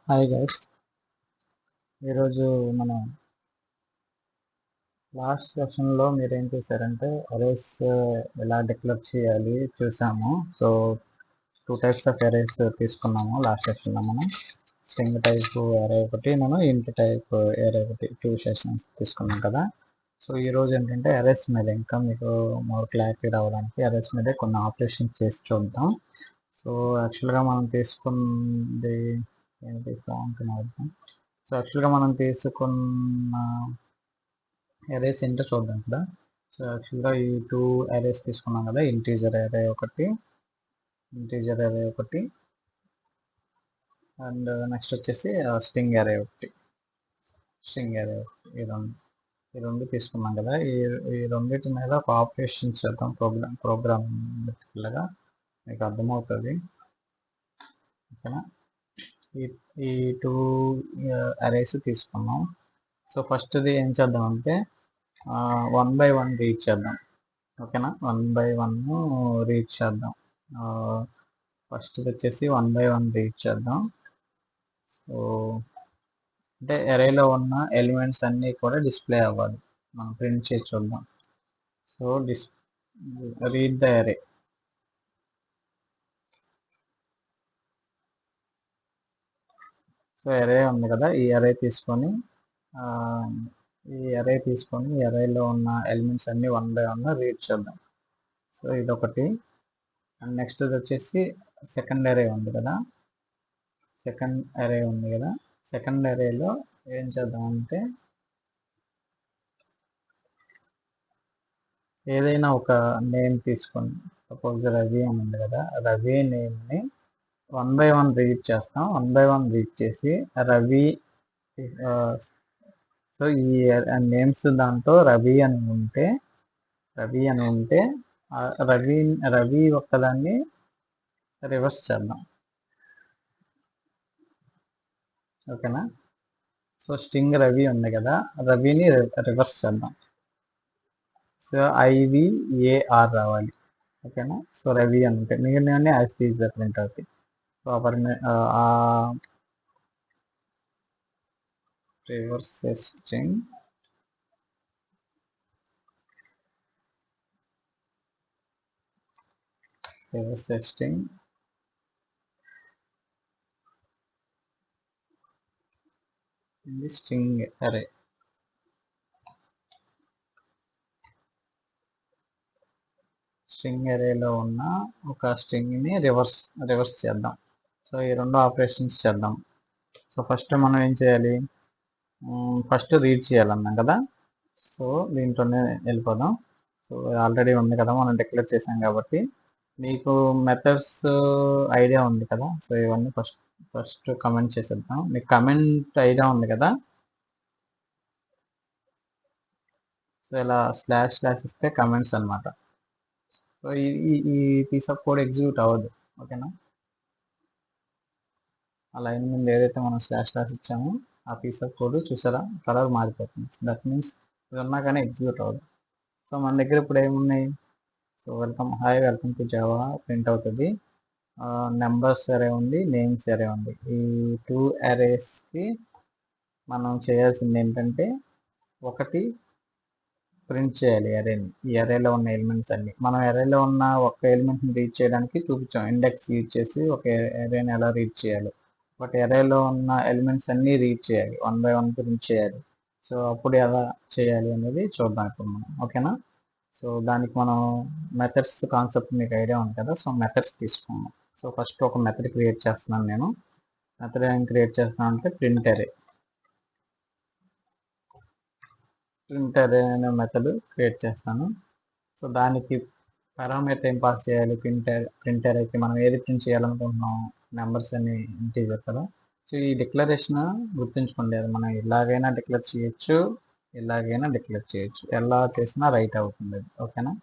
Hi guys, ఈరోజు మనం last సెషన్లో మీరు ఏం చేశారంటే అరేస్ ఎలా డిక్లేర్ చేయాలి చూసాము. సో 2 టైప్స్ ఆఫ్ అరేస్ తీసుకున్నాము లాస్ట్ సెషన్లో. మనం స్ట్రింగ్ టైప్ అరే ఒకటి, మనం ఇంట్ టైప్ అరే ఒకటి, 2 సెషన్స్ తీసుకున్నాం కదా. సో ఈరోజు ఏంటంటే అరేస్ మీద ఇంకా మీకు మోర్ క్లారిటీ రావడానికి అరేస్ మీదే కొన్ని ఆపరేషన్స్ చేసి చూద్దాం. సో యాక్చువల్గా మనం తీసుకుంది ఏంటి ఫాంట్ మారుతాం. సో యాక్చువల్గా మనం తీసుకున్న అరేస్ ఏంటో చూద్దాం ఇక్కడ. సో యాక్చువల్గా ఈ 2 అరేస్ తీసుకున్నాం కదా, ఇంటీజర్ అరే ఒకటి అండ్ నెక్స్ట్ వచ్చేసి స్ట్రింగ్ అరే ఒకటి. ఈ రెండు తీసుకున్నాం కదా. ఈ రెండింటి మీద ఒక ఆపరేషన్ చేద్దాం. ప్రోగ్రామ్ లాగా మీకు అర్థమవుతుంది, ఓకేనా. ఈ 2 అరేస్ తీసుకున్నాం. సో ఫస్ట్ది ఏం చేద్దాం అంటే 1 by 1 రీడ్ చేద్దాం, ఓకేనా. 1 by 1 రీడ్ చేద్దాం. ఫస్ట్ వచ్చేసి 1 by 1 రీడ్ చేద్దాం. సో అంటే అరేలో ఉన్న ఎలిమెంట్స్ అన్నీ కూడా డిస్ప్లే అవ్వాలి, మనం ప్రింట్ చేసి చూద్దాం. సో రీడ్ ద అరే. సో అరే ఉంది కదా, ఈ అరే తీసుకొని ఈ అరేలో ఉన్న ఎలిమెంట్స్ అన్ని 1 by 1 రీడ్ చేద్దాం. సో ఇదొకటి. అండ్ నెక్స్ట్ వచ్చేసి సెకండ్ అరే ఉంది కదా. సెకండ్ అరేలో ఏం చేద్దాం అంటే ఏదైనా ఒక నేమ్ తీసుకొని, సపోజ్ రవి అని ఉంది కదా, రవి నేమ్ని 1 by 1 రీడ్ చేస్తాం. 1 by 1 రీడ్ చేసి రవి, సో ఈ నేమ్స్ దాంట్లో రవి అని ఉంటే రవి ఒక్కదాన్ని రివర్స్ చేద్దాం, ఓకేనా. సో స్ట్రింగ్ రవి ఉంది కదా, రవిని రివర్స్ చేద్దాం. సో IVAR రావాలి, ఓకేనా. సో రవి అని ఉంటే మిగిలినవన్నీ యాజ్ టీజ్ ప్రింట్ అవుతాయి. సో రివర్స్ స్ట్రింగ్ ఇది స్ట్రింగ్ అరే. స్ట్రింగ్ అరేలో ఉన్న ఒక స్ట్రింగ్ని రివర్స్ చేద్దాం. సో ఈ రెండు ఆపరేషన్స్ చేద్దాం. సో ఫస్ట్ మనం ఏం చేయాలి, ఫస్ట్ రీడ్ చేయాలన్నాం కదా. సో దీంట్లోనే వెళ్ళిపోదాం. సో ఆల్రెడీ ఉంది కదా, మనం డిక్లేర్ చేసాం కాబట్టి. మీకు మెథడ్స్ ఐడియా ఉంది కదా. సో ఇవన్నీ ఫస్ట్ కమెంట్ చేసేద్దాం. మీకు కమెంట్ ఐడియా ఉంది కదా. సో ఇలా // ఇస్తే కమెంట్స్ అనమాట. సో ఈ పీస్ ఆఫ్ కోడ్ ఎగ్జిక్యూట్ అవ్వదు, ఓకేనా. ఆ లైన్ ముందు ఏదైతే మనం // ఇచ్చామో ఆ పీస్ ఆఫ్ కోడ్ చూసారా, కలర్ మారిపోతుంది. దట్ మీన్స్ ఇది ఉన్నా కానీ ఎగ్జిక్యూట్ అవ్వదు. సో మన దగ్గర ఇప్పుడు ఏమున్నాయి, so welcome to Java print అవుతుంది. నెంబర్స్ అరే ఉంది, నేమ్స్ అరే ఉంది. ఈ 2 అరేస్కి మనం చేయాల్సింది ఏంటంటే ఒకటి ప్రింట్ చేయాలి అరేని. ఈ అరేలో ఉన్న ఎలిమెంట్స్ అన్ని మనం అరేలో ఉన్న ఒక ఎలిమెంట్ని రీడ్ చేయడానికి చూపించాం. ఇండెక్స్ యూజ్ చేసి ఒక అరేని ఎలా రీడ్ చేయాలి. బట్ అరేలో ఉన్న ఎలిమెంట్స్ అన్నీ రీడ్ చేయాలి, 1 by 1 ప్రింట్ చేయాలి. సో అప్పుడు ఎలా చేయాలి అనేది చూద్దాం ఇప్పుడు మనం, ఓకేనా. సో దానికి మనం మెథడ్స్ కాన్సెప్ట్ మీకు ఐడియా ఉంది కదా. సో మెథడ్స్ తీసుకున్నాం. సో ఫస్ట్ ఒక మెథడ్ క్రియేట్ చేస్తున్నాను నేను. మెథడ్ ఏం క్రియేట్ చేస్తున్నాను అంటే ప్రింట్ అరే అనే మెథడ్ క్రియేట్ చేస్తాను. సో దానికి పారామీటర్ ఏం పాస్ చేయాలి, ప్రింట్ అరేకి మనం ఏది ప్రింట్ చేయాలనుకుంటున్నాం, నెంబర్స్ అని ఇంటీజర్ కదా. సో ఈ డిక్లరేషన్ గుర్తుంచుకోండి, అది మనం ఇలాగైనా డిక్లేర్ చేయొచ్చు, ఎలా చేసినా రైట్ అవుతుంది అది, ఓకేనా.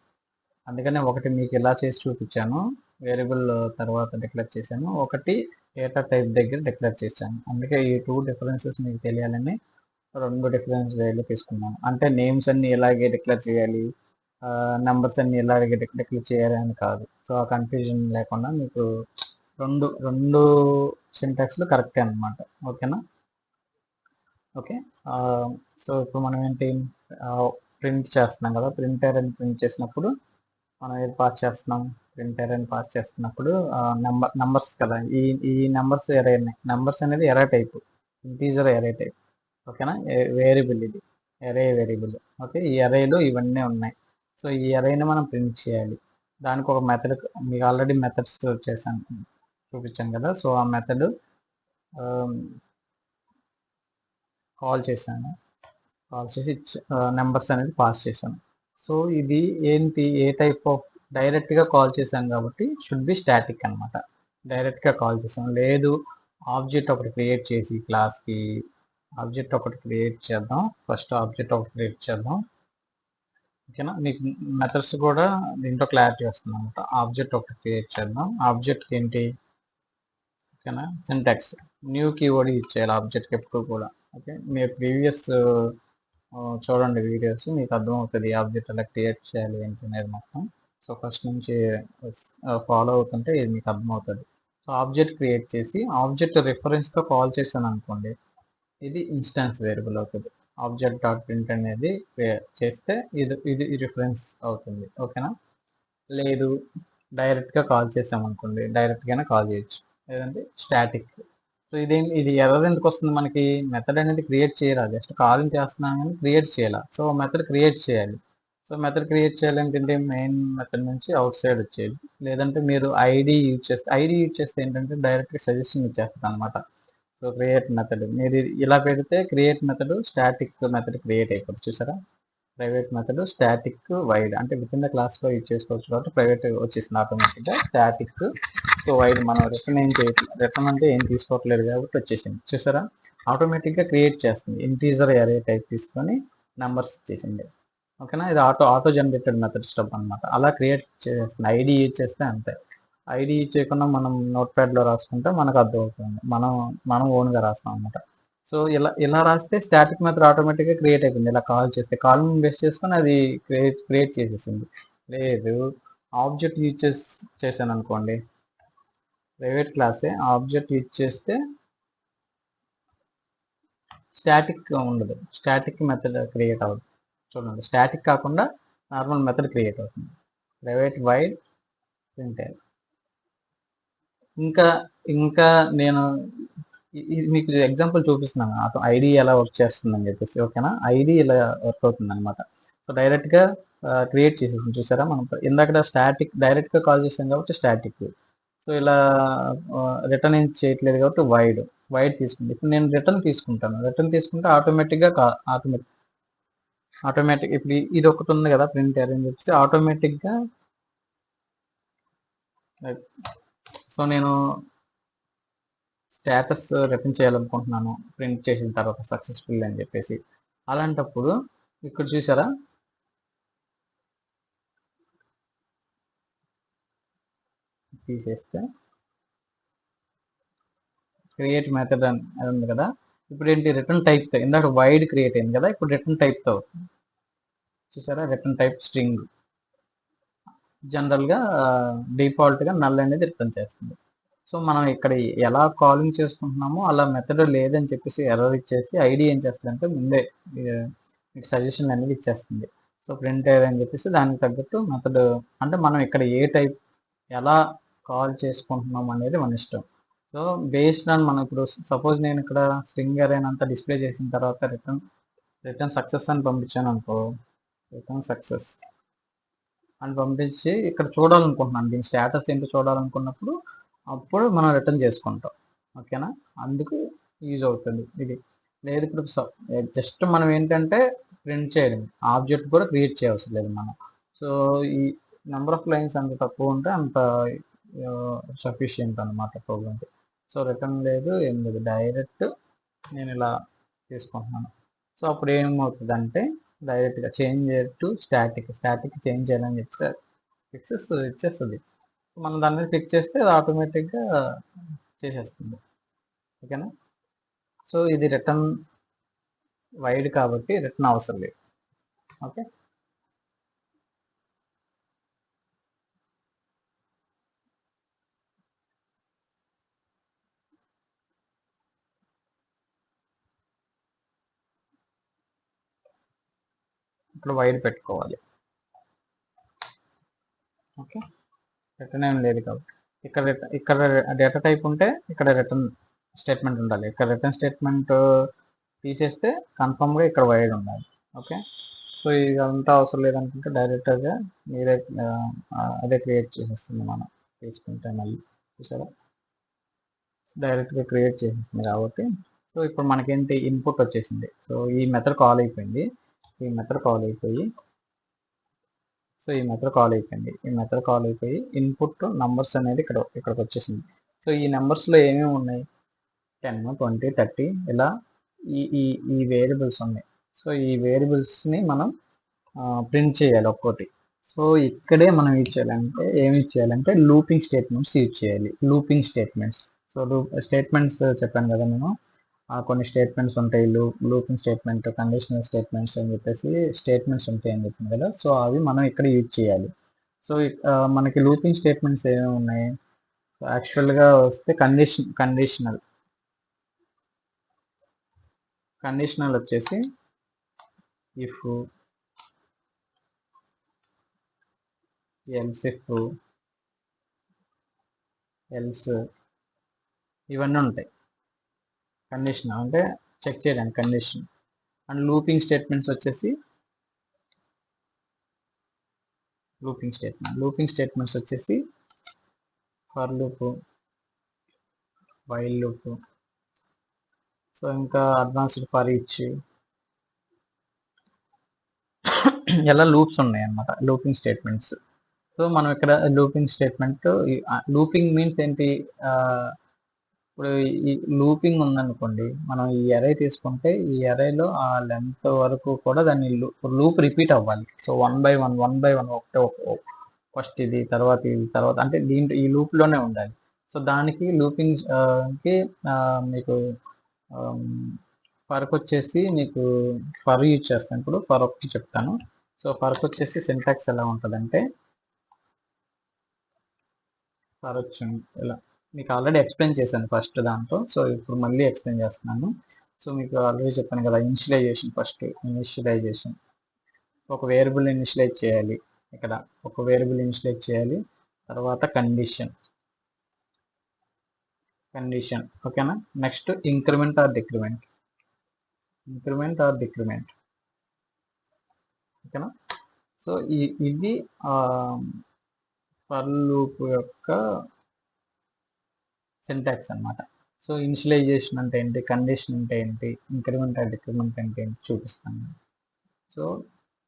అందుకనే ఒకటి మీకు ఇలా చేసి చూపించాను, వేరియబుల్ తర్వాత డిక్లేర్ చేశాను, ఒకటి డేటా టైప్ దగ్గర డిక్లేర్ చేశాను. అందుకే ఈ 2 డిఫరెన్సెస్ మీకు తెలియాలని 2 డిఫరెన్స్ వేలు తీసుకున్నాను. అంటే నేమ్స్ అన్ని ఇలాగే డిక్లేర్ చేయాలి, నెంబర్స్ అన్ని ఇలా డిక్లేర్ చేయాలి అని కాదు. సో ఆ కన్ఫ్యూజన్ లేకుండా మీకు రెండు రెండు సింటాక్స్లు కరెక్టే అనమాట. ఓకేనా? ఓకే. సో ఇప్పుడు మనం ఏంటి ప్రింట్ చేస్తున్నాం కదా, ప్రింటర్ అని ప్రింట్ చేసినప్పుడు మనం ఏది పాస్ చేస్తున్నాం, ప్రింటర్ అని పాస్ చేస్తున్నప్పుడు నంబర్స్ కదా, ఈ ఈ నెంబర్స్ ఎరే ఉన్నాయి. నెంబర్స్ అనేది ఎరా టైప్, ఇంటీజర్ ఎరే టైప్. ఓకేనా? వేరియబుల్ ఇది, ఎరే వేరియబుల్. ఓకే, ఈ ఎరేలో ఇవన్నీ ఉన్నాయి. సో ఈ ఎరేని మనం ప్రింట్ చేయాలి. దానికి ఒక మెథడ్, మీకు ఆల్రెడీ మెథడ్స్ చేశాను, చూపించాను కదా. సో ఆ మెథడ్ కాల్ చేశాను, కాల్ చేసి నెంబర్స్ అనేది పాస్ చేశాను. సో ఇది ఏంటి, ఏ టైప్ ఆఫ్, డైరెక్ట్గా కాల్ చేశాం కాబట్టి షుడ్ బి స్టాటిక్ అనమాట. డైరెక్ట్గా కాల్ చేసాం, లేదు ఆబ్జెక్ట్ ఒకటి క్రియేట్ చేసి క్లాస్కి ఆబ్జెక్ట్ ఒకటి క్రియేట్ చేద్దాం. ఫస్ట్ ఆబ్జెక్ట్ ఒకటి క్రియేట్ చేద్దాం. ఓకేనా? మీకు మెథడ్స్ కూడా దీంట్లో క్లారిటీ వస్తుంది అనమాట. ఆబ్జెక్ట్ ఒకటి క్రియేట్ చేద్దాం. ఆబ్జెక్ట్కి ఏంటి, ఓకేనా, సింటాక్స్ న్యూ కీవర్డ్ ఇచ్చేయాలి ఆబ్జెక్ట్కి ఎప్పుడు కూడా. ఓకే, మీరు ప్రీవియస్ చూడండి వీడియోస్, మీకు అర్థమవుతుంది ఆబ్జెక్ట్ ఎలా క్రియేట్ చేయాలి ఏంటి అనేది మొత్తం. సో ఫస్ట్ నుంచి ఫాలో అవుతుంటే ఇది మీకు అర్థమవుతుంది. సో ఆబ్జెక్ట్ క్రియేట్ చేసి ఆబ్జెక్ట్ రిఫరెన్స్తో కాల్ చేశాను అనుకోండి, ఇది ఇన్స్టాన్స్ వేరియబుల్ అవుతుంది. ఆబ్జెక్ట్ డాట్ ప్రింట్ అనేది చేస్తే ఇది ఇది రిఫరెన్స్ అవుతుంది. ఓకేనా? లేదు డైరెక్ట్గా కాల్ చేసామనుకోండి, డైరెక్ట్గానే కాల్ చేయొచ్చు, లేదంటే స్టాటిక్. సో ఇది ఎర్రర్ ఎందుకు వస్తుంది మనకి, మెథడ్ అనేది క్రియేట్ చేయాలి, జస్ట్ కాలింగ్ చేస్తున్నాం కానీ క్రియేట్ చేయాలి. సో మెథడ్ క్రియేట్ చేయాలి. సో మెథడ్ క్రియేట్ చేయాలంటే మెయిన్ మెథడ్ నుంచి అవుట్ సైడ్ వచ్చేది, లేదంటే మీరు ఐడి యూజ్ చేస్తే ఏంటంటే డైరెక్ట్గా సజెషన్ ఇచ్చేస్తుంది అనమాట. సో క్రియేట్ మెథడ్ మీరు ఇలా పెడితే create method static method create అయిపోతుంది. చూసారా? ప్రైవేట్ మెథడ్ స్టాటిక్ వైడ్ అంటే విత్ ఇన్ ద క్లాస్లో యూజ్ చేసుకోవచ్చు కాబట్టి ప్రైవేట్ వచ్చేసింది ఆటోమేటిక్గా. స్టాటిక్ సో వైడ్ మనం రిటర్న్ ఏం చేయట్లేదు, రిటర్న్ అంటే ఏం తీసుకోవట్లేదు కాబట్టి వచ్చేసింది. చూసారా? ఆటోమేటిక్గా క్రియేట్ చేస్తుంది, ఇంటీజర్ ఎరే టైప్ తీసుకొని నెంబర్స్ ఇచ్చేసింది. ఓకేనా? ఇది ఆటో జనరేటెడ్ మెథడ్ స్టెప్ అనమాట. అలా క్రియేట్ చేస్తుంది. ఐడి యూజ్ చేస్తే అంతే. ఐడి యూజ్ చేయకుండా మనం నోట్ ప్యాడ్లో రాసుకుంటే మనకు అర్థమవుతుంది, మనం ఓన్గా రాస్తాం అనమాట. సో ఇలా రాస్తే స్టాటిక్ మెథడ్ ఆటోమేటిక్గా క్రియేట్ అయిపోయింది. ఇలా కాల్ చేస్తే కాల్ని బేస్ చేసుకొని అది క్రియేట్ చేసేసింది. లేదు ఆబ్జెక్ట్ యూజ్ చేశాను అనుకోండి, ప్రైవేట్ క్లాసే ఆబ్జెక్ట్ యూజ్ చేస్తే స్టాటిక్ ఉండదు, స్టాటిక్ మెథడ్ క్రియేట్ అవుతుంది. చూడండి, స్టాటిక్ కాకుండా నార్మల్ మెథడ్ క్రియేట్ అవుతుంది. Private wide print. ఇంకా ఇంకా నేను మీకు ఎగ్జాంపుల్ చూపిస్తున్నాను ఐడి ఎలా వర్క్ చేస్తుందని చెప్పేసి. ఓకేనా? ఐడి ఇలా వర్క్ అవుతుంది అనమాట. సో డైరెక్ట్గా క్రియేట్ చేసేసి చూసారా, మనం ఇందాక స్టాటిక్ డైరెక్ట్గా కాల్ చేసాం కాబట్టి స్టాటిక్. సో ఇలా రిటర్న్ ఏం చేయట్లేదు కాబట్టి వైడ్ తీసుకుంది. ఇప్పుడు నేను రిటర్న్ తీసుకుంటే ఆటోమేటిక్ ఇప్పుడు ఇది ఒకటి ఉంది కదా ప్రింట్ అని చెప్పేసి ఆటోమేటిక్గా. సో నేను స్టేటస్ రిటర్న్ చేయాలనుకుంటున్నాను ప్రింట్ చేసిన తర్వాత సక్సెస్ఫుల్ అని చెప్పేసి. అలాంటప్పుడు ఇక్కడ చూసారా, తీసేస్తే క్రియేట్ మెథడ్ అని ఉంది కదా. ఇప్పుడు ఏంటి, రిటర్న్ టైప్తో, ఇందాక వైడ్ క్రియేట్ అయింది కదా, ఇప్పుడు రిటర్న్ టైప్తో చూసారా, రిటర్న్ టైప్ స్ట్రింగ్. జనరల్గా డిఫాల్ట్గా నల్ అనేది రిటర్న్ చేస్తుంది. సో మనం ఇక్కడ ఎలా కాలింగ్ చేసుకుంటున్నామో అలా మెథడ్ లేదని చెప్పేసి ఎర్రర్ ఇచ్చేసి ఐడి ఏం చేస్తుంది అంటే ముందే మీకు సజెషన్ అనేది ఇచ్చేస్తుంది. సో ప్రింట్ అని చెప్పేసి దానికి తగ్గట్టు మెథడ్, అంటే మనం ఇక్కడ ఏ టైప్ ఎలా కాల్ చేసుకుంటున్నాం అనేది మన ఇష్టం. సో బేస్డ్ ఆన్ మనం ఇప్పుడు సపోజ్ నేను ఇక్కడ స్ట్రింగ్ అరే అంతా డిస్ప్లే చేసిన తర్వాత రిటర్న్ సక్సెస్ అని పంపించాను అనుకో, రిటర్న్ సక్సెస్ అని పంపించి ఇక్కడ చూడాలనుకుంటున్నాను దీని స్టేటస్ ఏంటో చూడాలనుకున్నప్పుడు అప్పుడు మనం రిటర్న్ చేసుకుంటాం. ఓకేనా? అందుకు యూజ్ అవుతుంది ఇది. లేదు ఇప్పుడు జస్ట్ మనం ఏంటంటే ప్రింట్ చేయడం, ఆబ్జెక్ట్ కూడా క్రియేట్ చేయవలసిన లేదు మనం. సో ఈ నెంబర్ ఆఫ్ లైన్స్ అంత తక్కువ ఉంటే అంత సఫిషియంట్ అనమాట ప్రోగ్రామ్కి. సో రిటర్న్ లేదు, ఏం లేదు, డైరెక్ట్ నేను ఇలా తీసుకుంటున్నాను. సో అప్పుడు ఏమవుతుంది అంటే డైరెక్ట్గా చేంజ్ టు స్టాటిక్ చేంజ్ చేయాలని చెప్పి ఫిక్సెస్ ఇచ్చేస్తుంది. మనం దాని మీద క్లిక్ చేస్తే అది ఆటోమేటిక్గా చేసేస్తుంది. ఓకేనా? సో ఇది రిటర్న్ వైడ్ కాబట్టి రిటర్న్ అవసరం లేదు. ఓకే. ఇక్కడ వైడ్ పెట్టుకోవాలి. ఓకే, రిటర్న్ ఏం లేదు కాబట్టి ఇక్కడ డేటా టైప్ ఉంటే ఇక్కడ రిటర్న్ స్టేట్మెంట్ ఉండాలి. ఇక్కడ రిటర్న్ స్టేట్మెంట్ తీసేస్తే కన్ఫర్మ్గా ఇక్కడ వైడ్ ఉండాలి. ఓకే, సో ఇదంతా అవసరం లేదనుకుంటే డైరెక్ట్గా మీరే అదే క్రియేట్ చేసేస్తుంది. మనం తీసుకుంటే మళ్ళీ చూసారా, డైరెక్ట్గా క్రియేట్ చేసేస్తుంది కాబట్టి. సో ఇప్పుడు మనకేంటి ఇన్పుట్ వచ్చేసింది. సో ఈ మెథడ్ కాల్ అయిపోయింది. ఈ మెథడ్ కాల్ అయిపోయి ఇన్పుట్ నంబర్స్ అనేది ఇక్కడికి వచ్చేసింది. సో ఈ నెంబర్స్లో ఏమేమి ఉన్నాయి, 10, 20, 30 ఇలా ఈ వేరియబుల్స్ ఉన్నాయి. సో ఈ వేరియబుల్స్ని మనం ప్రింట్ చేయాలి ఒక్కోటి. సో ఇక్కడే మనం ఏమి చేయాలంటే లూపింగ్ స్టేట్మెంట్స్ యూజ్ చేయాలి. Looping statements. సో స్టేట్మెంట్స్ చెప్పాను కదా నేను, కొన్ని స్టేట్మెంట్స్ ఉంటాయి. లూపింగ్ స్టేట్మెంట్, కండిషనల్ స్టేట్మెంట్స్ అని చెప్పేసి స్టేట్మెంట్స్ ఉంటాయి అని చెప్పింది కదా. సో అవి మనం ఇక్కడ యూజ్ చేయాలి. సో మనకి లూపింగ్ స్టేట్మెంట్స్ ఏమేమి ఉన్నాయి, సో యాక్చువల్గా వస్తే కండిషనల్ వచ్చేసి ఇఫ్, ఎల్స్ ఇవన్నీ ఉంటాయి. కండిషన్ అంటే చెక్ చేయడానికి కండిషన్. అండ్ లూపింగ్ స్టేట్మెంట్స్ వచ్చేసి for loop, while loop, so ఇంకా అడ్వాన్స్డ్ ఫర్ ఈచ్, ఎలా లూప్స్ ఉన్నాయి అన్నమాట లూపింగ్ స్టేట్మెంట్స్. సో మనం ఇక్కడ లూపింగ్ స్టేట్మెంట్, లూపింగ్ మీన్స్ ఏంటి, ఇప్పుడు ఈ లూపింగ్ ఉందనుకోండి, మనం ఈ అరే తీసుకుంటే ఈ అరేలో ఆ లెంత్ వరకు కూడా దాన్ని లూప్ రిపీట్ అవ్వాలి. సో 1 by 1 ఒకటే ఫస్ట్ ఇది తర్వాత అంటే ఈ లూప్లోనే ఉండాలి. సో దానికి లూపింగ్ కి మీకు ఫర్క్ వచ్చేసి మీకు ఫర్ యూజ్ చేస్తాను. ఇప్పుడు ఫర్ ఒకటి చెప్తాను. సో ఫర్క్ వచ్చేసి సింటాక్స్ ఎలా ఉంటుందంటే, ఫర్ వచ్చింది ఇలా మీకు ఆల్రెడీ ఎక్స్ప్లెయిన్ చేశాను ఫస్ట్ దాంట్లో. సో ఇప్పుడు మళ్ళీ ఎక్స్ప్లెయిన్ చేస్తున్నాను. సో మీకు ఆల్రెడీ చెప్పాను కదా, ఇనిషియలైజేషన్ ఒక వేరియబుల్ ఇనిషియలైజ్ చేయాలి. ఇక్కడ ఒక వేరియబుల్ ఇనిషియలైజ్ చేయాలి. తర్వాత కండిషన్, ఓకేనా. నెక్స్ట్ ఇంక్రిమెంట్ ఆర్ డిక్రిమెంట్, ఓకేనా. సో ఇది ఫర్ లూప్ యొక్క సింటాక్స్ అన్నమాట. సో ఇనిషియలైజేషన్ అంటే ఏంటి, కండిషన్ అంటే ఏంటి, ఇంక్రిమెంట్ ఆర్ డిక్రిమెంట్ అంటే ఏంటి చూపిస్తాను. So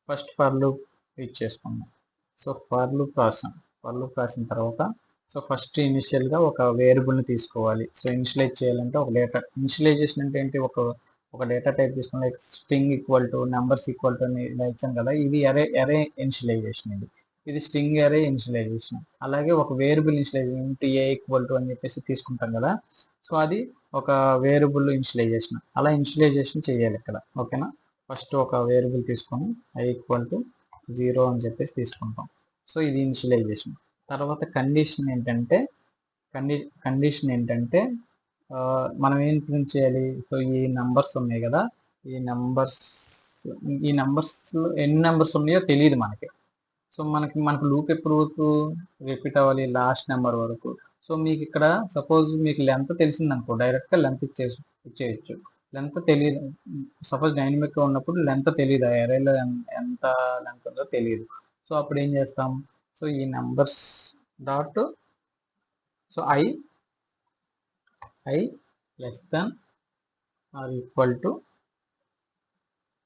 first for loop use చేసుకున్నాం. సో ఫర్ లూప్ రాసిన తర్వాత, సో ఫస్ట్ ఇనిషియల్గా ఒక వేరియబుల్ని తీసుకోవాలి. సో ఇనిషియలైజ్ చేయాలంటే ఒక డేటా, ఇనిషియలైజేషన్ అంటే ఏంటి, ఒక డేటా టైప్ తీసుకుని string equal to numbers equal to అని ఇలా ఇచ్చాం కదా, ఇది అరే ఇనిషియలైజేషన్. ఇది స్ట్రింగ్ అరే ఇనిషియలైజేషన్. అలాగే ఒక variable initialization int a equal to అని చెప్పేసి తీసుకుంటాం కదా, సో అది ఒక వేరియబుల్ ఇనిషియలైజేషన్. అలా ఇనిషియలైజేషన్ చేయాలి ఇక్కడ, ఓకేనా. ఫస్ట్ ఒక వేరియబుల్ తీసుకొని i ఈక్వల్ టు 0 అని చెప్పేసి తీసుకుంటాం. సో ఇది ఇనిషియలైజేషన్. తర్వాత కండిషన్ ఏంటంటే మనం ఏం ప్రింట్ చేయాలి, సో ఈ నంబర్స్ ఉన్నాయి కదా, ఈ నంబర్స్లో ఎన్ని నెంబర్స్ ఉన్నాయో తెలియదు మనకి. సో మనకు లూప్ ఎప్పుడు వరకు రిపీట్ అవ్వాలి, లాస్ట్ నెంబర్ వరకు. సో మీకు ఇక్కడ సపోజ్ మీకు లెంత్ తెలిసిందనుకో, డైరెక్ట్గా లెంత్ ఇచ్చేయచ్చు. లెంత్ తెలియదు, సపోజ్ డైనమిక్గా ఉన్నప్పుడు లెంత్ తెలియదు, ఆ అరేలో ఎంత లెంత్ ఉందో తెలియదు. సో అప్పుడు ఏం చేస్తాం, సో ఈ numbers dot, so I less than or equal to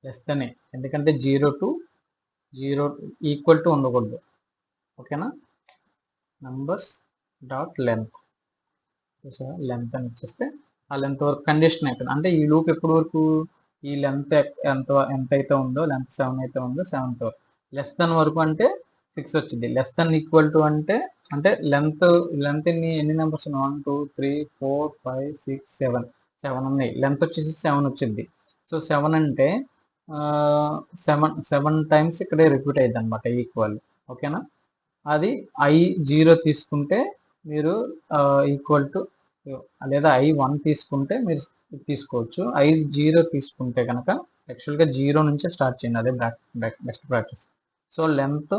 less than A, ఎందుకంటే 0 to 0 ఈక్వల్ టు ఉండకూడదు, ఓకేనా. నంబర్స్ డాట్ లెంత్, లెంత్ అని ఇచ్చేస్తే ఆ లెంత్ వరకు కండిషన్ అయిపోయింది. అంటే ఈ లూప్ ఎప్పటి వరకు, ఈ లెంత్ ఎంత అయితే ఉందో, లెంత్ 7 అయితే ఉందో 7th వరకు. లెస్ దెన్ వరకు అంటే 6 వచ్చింది. లెస్ దెన్ ఈక్వల్ టు అంటే లెంత్ ఎన్ని నెంబర్స్, 1 2 3 4 5 6 7 ఉన్నాయి. లెంత్ వచ్చేసి 7 వచ్చింది. సో 7 అంటే 7 టైమ్స్ ఇక్కడే రిపీట్ అయ్యింది అనమాట, ఈక్వల్, ఓకేనా. అది i0 తీసుకుంటే మీరు ఈక్వల్ టు, లేదా i1 తీసుకుంటే మీరు తీసుకోవచ్చు. i0 తీసుకుంటే కనుక యాక్చువల్గా 0 నుంచే స్టార్ట్ చేయండి, అదే బెస్ట్ ప్రాక్టీస్. సో లెంత్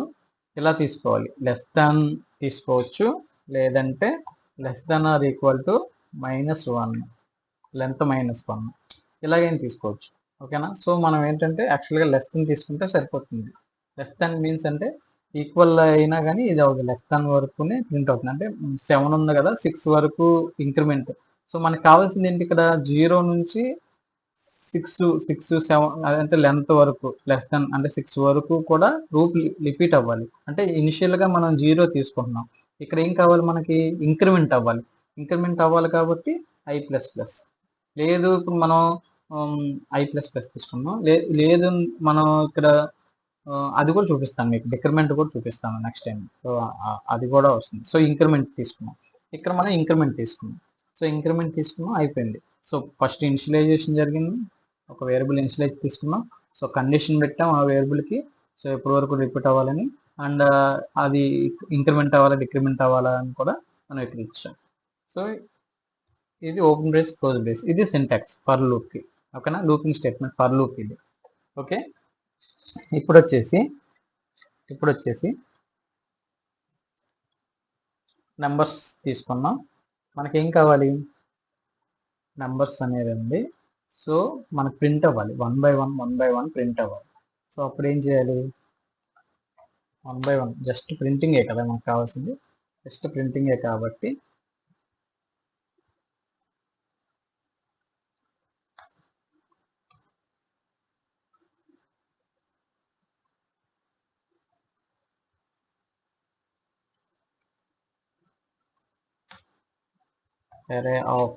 ఇలా తీసుకోవాలి, లెస్ దాన్ తీసుకోవచ్చు, లేదంటే less than or equal to -1, length -1 ఇలాగేం తీసుకోవచ్చు. ఓకేనా. సో మనం ఏంటంటే యాక్చువల్గా లెస్ దాన్ తీసుకుంటే సరిపోతుంది. లెస్ దాన్ మీన్స్ అంటే ఈక్వల్ అయినా కానీ ఇది అవుతుంది, లెస్ దాన్ వరకునే ప్రింట్ అవుతుంది. అంటే 7 ఉంది కదా, 6 వరకు ఇంక్రిమెంట్. సో మనకు కావాల్సింది ఏంటి ఇక్కడ, 0 నుంచి 6 7 అంటే లెంత్ వరకు లెస్ దాన్ అంటే 6 వరకు కూడా రిపీట్ అవ్వాలి. అంటే ఇనిషియల్గా మనం 0 తీసుకుంటున్నాం, ఇక్కడ ఏం కావాలి మనకి, ఇంక్రిమెంట్ అవ్వాలి. ఇంక్రిమెంట్ అవ్వాలి కాబట్టి I++. లేదు ఇప్పుడు మనం I++ తీసుకున్నాం, లేదు మనం ఇక్కడ అది కూడా చూపిస్తాను మీకు, డిక్రిమెంట్ కూడా చూపిస్తాను నెక్స్ట్ టైం. సో అది కూడా వస్తుంది. సో ఇంక్రిమెంట్ తీసుకున్నాం, ఇక్కడ మనం ఇంక్రిమెంట్ తీసుకున్నాం. సో ఇంక్రిమెంట్ తీసుకున్నాం, అయిపోయింది. సో ఫస్ట్ ఇనిషియలైజేషన్ జరిగింది, ఒక వేరియబుల్ ఇనిషియలైజ్ తీసుకున్నాం. సో కండిషన్ పెట్టాం ఆ వేరియబుల్కి, సో ఎప్పటి వరకు రిపీట్ అవ్వాలని, అండ్ అది ఇంక్రిమెంట్ అవ్వాలా డిక్రిమెంట్ అవ్వాలా అని కూడా మనం ఇక్కడ ఇచ్చాం. సో ఇది ఓపెన్ బ్రేస్ క్లోజ్ బ్రేస్, ఇది సింటాక్స్ ఫర్ లూప్కి. ఓకేనా, లూపింగ్ స్టేట్మెంట్ ఫర్ లూప్ ఇది. ఓకే, ఇప్పుడు వచ్చేసి నెంబర్స్ తీసుకున్నాం. మనకేం కావాలి, నెంబర్స్ అనేది ఉంది. సో మనకు ప్రింట్ అవ్వాలి, 1 by 1 ప్రింట్ అవ్వాలి. సో అప్పుడు ఏం చేయాలి, 1 by 1 జస్ట్ ప్రింటింగే కదా మనకు కావాల్సింది, జస్ట్ ప్రింటింగే కాబట్టి array of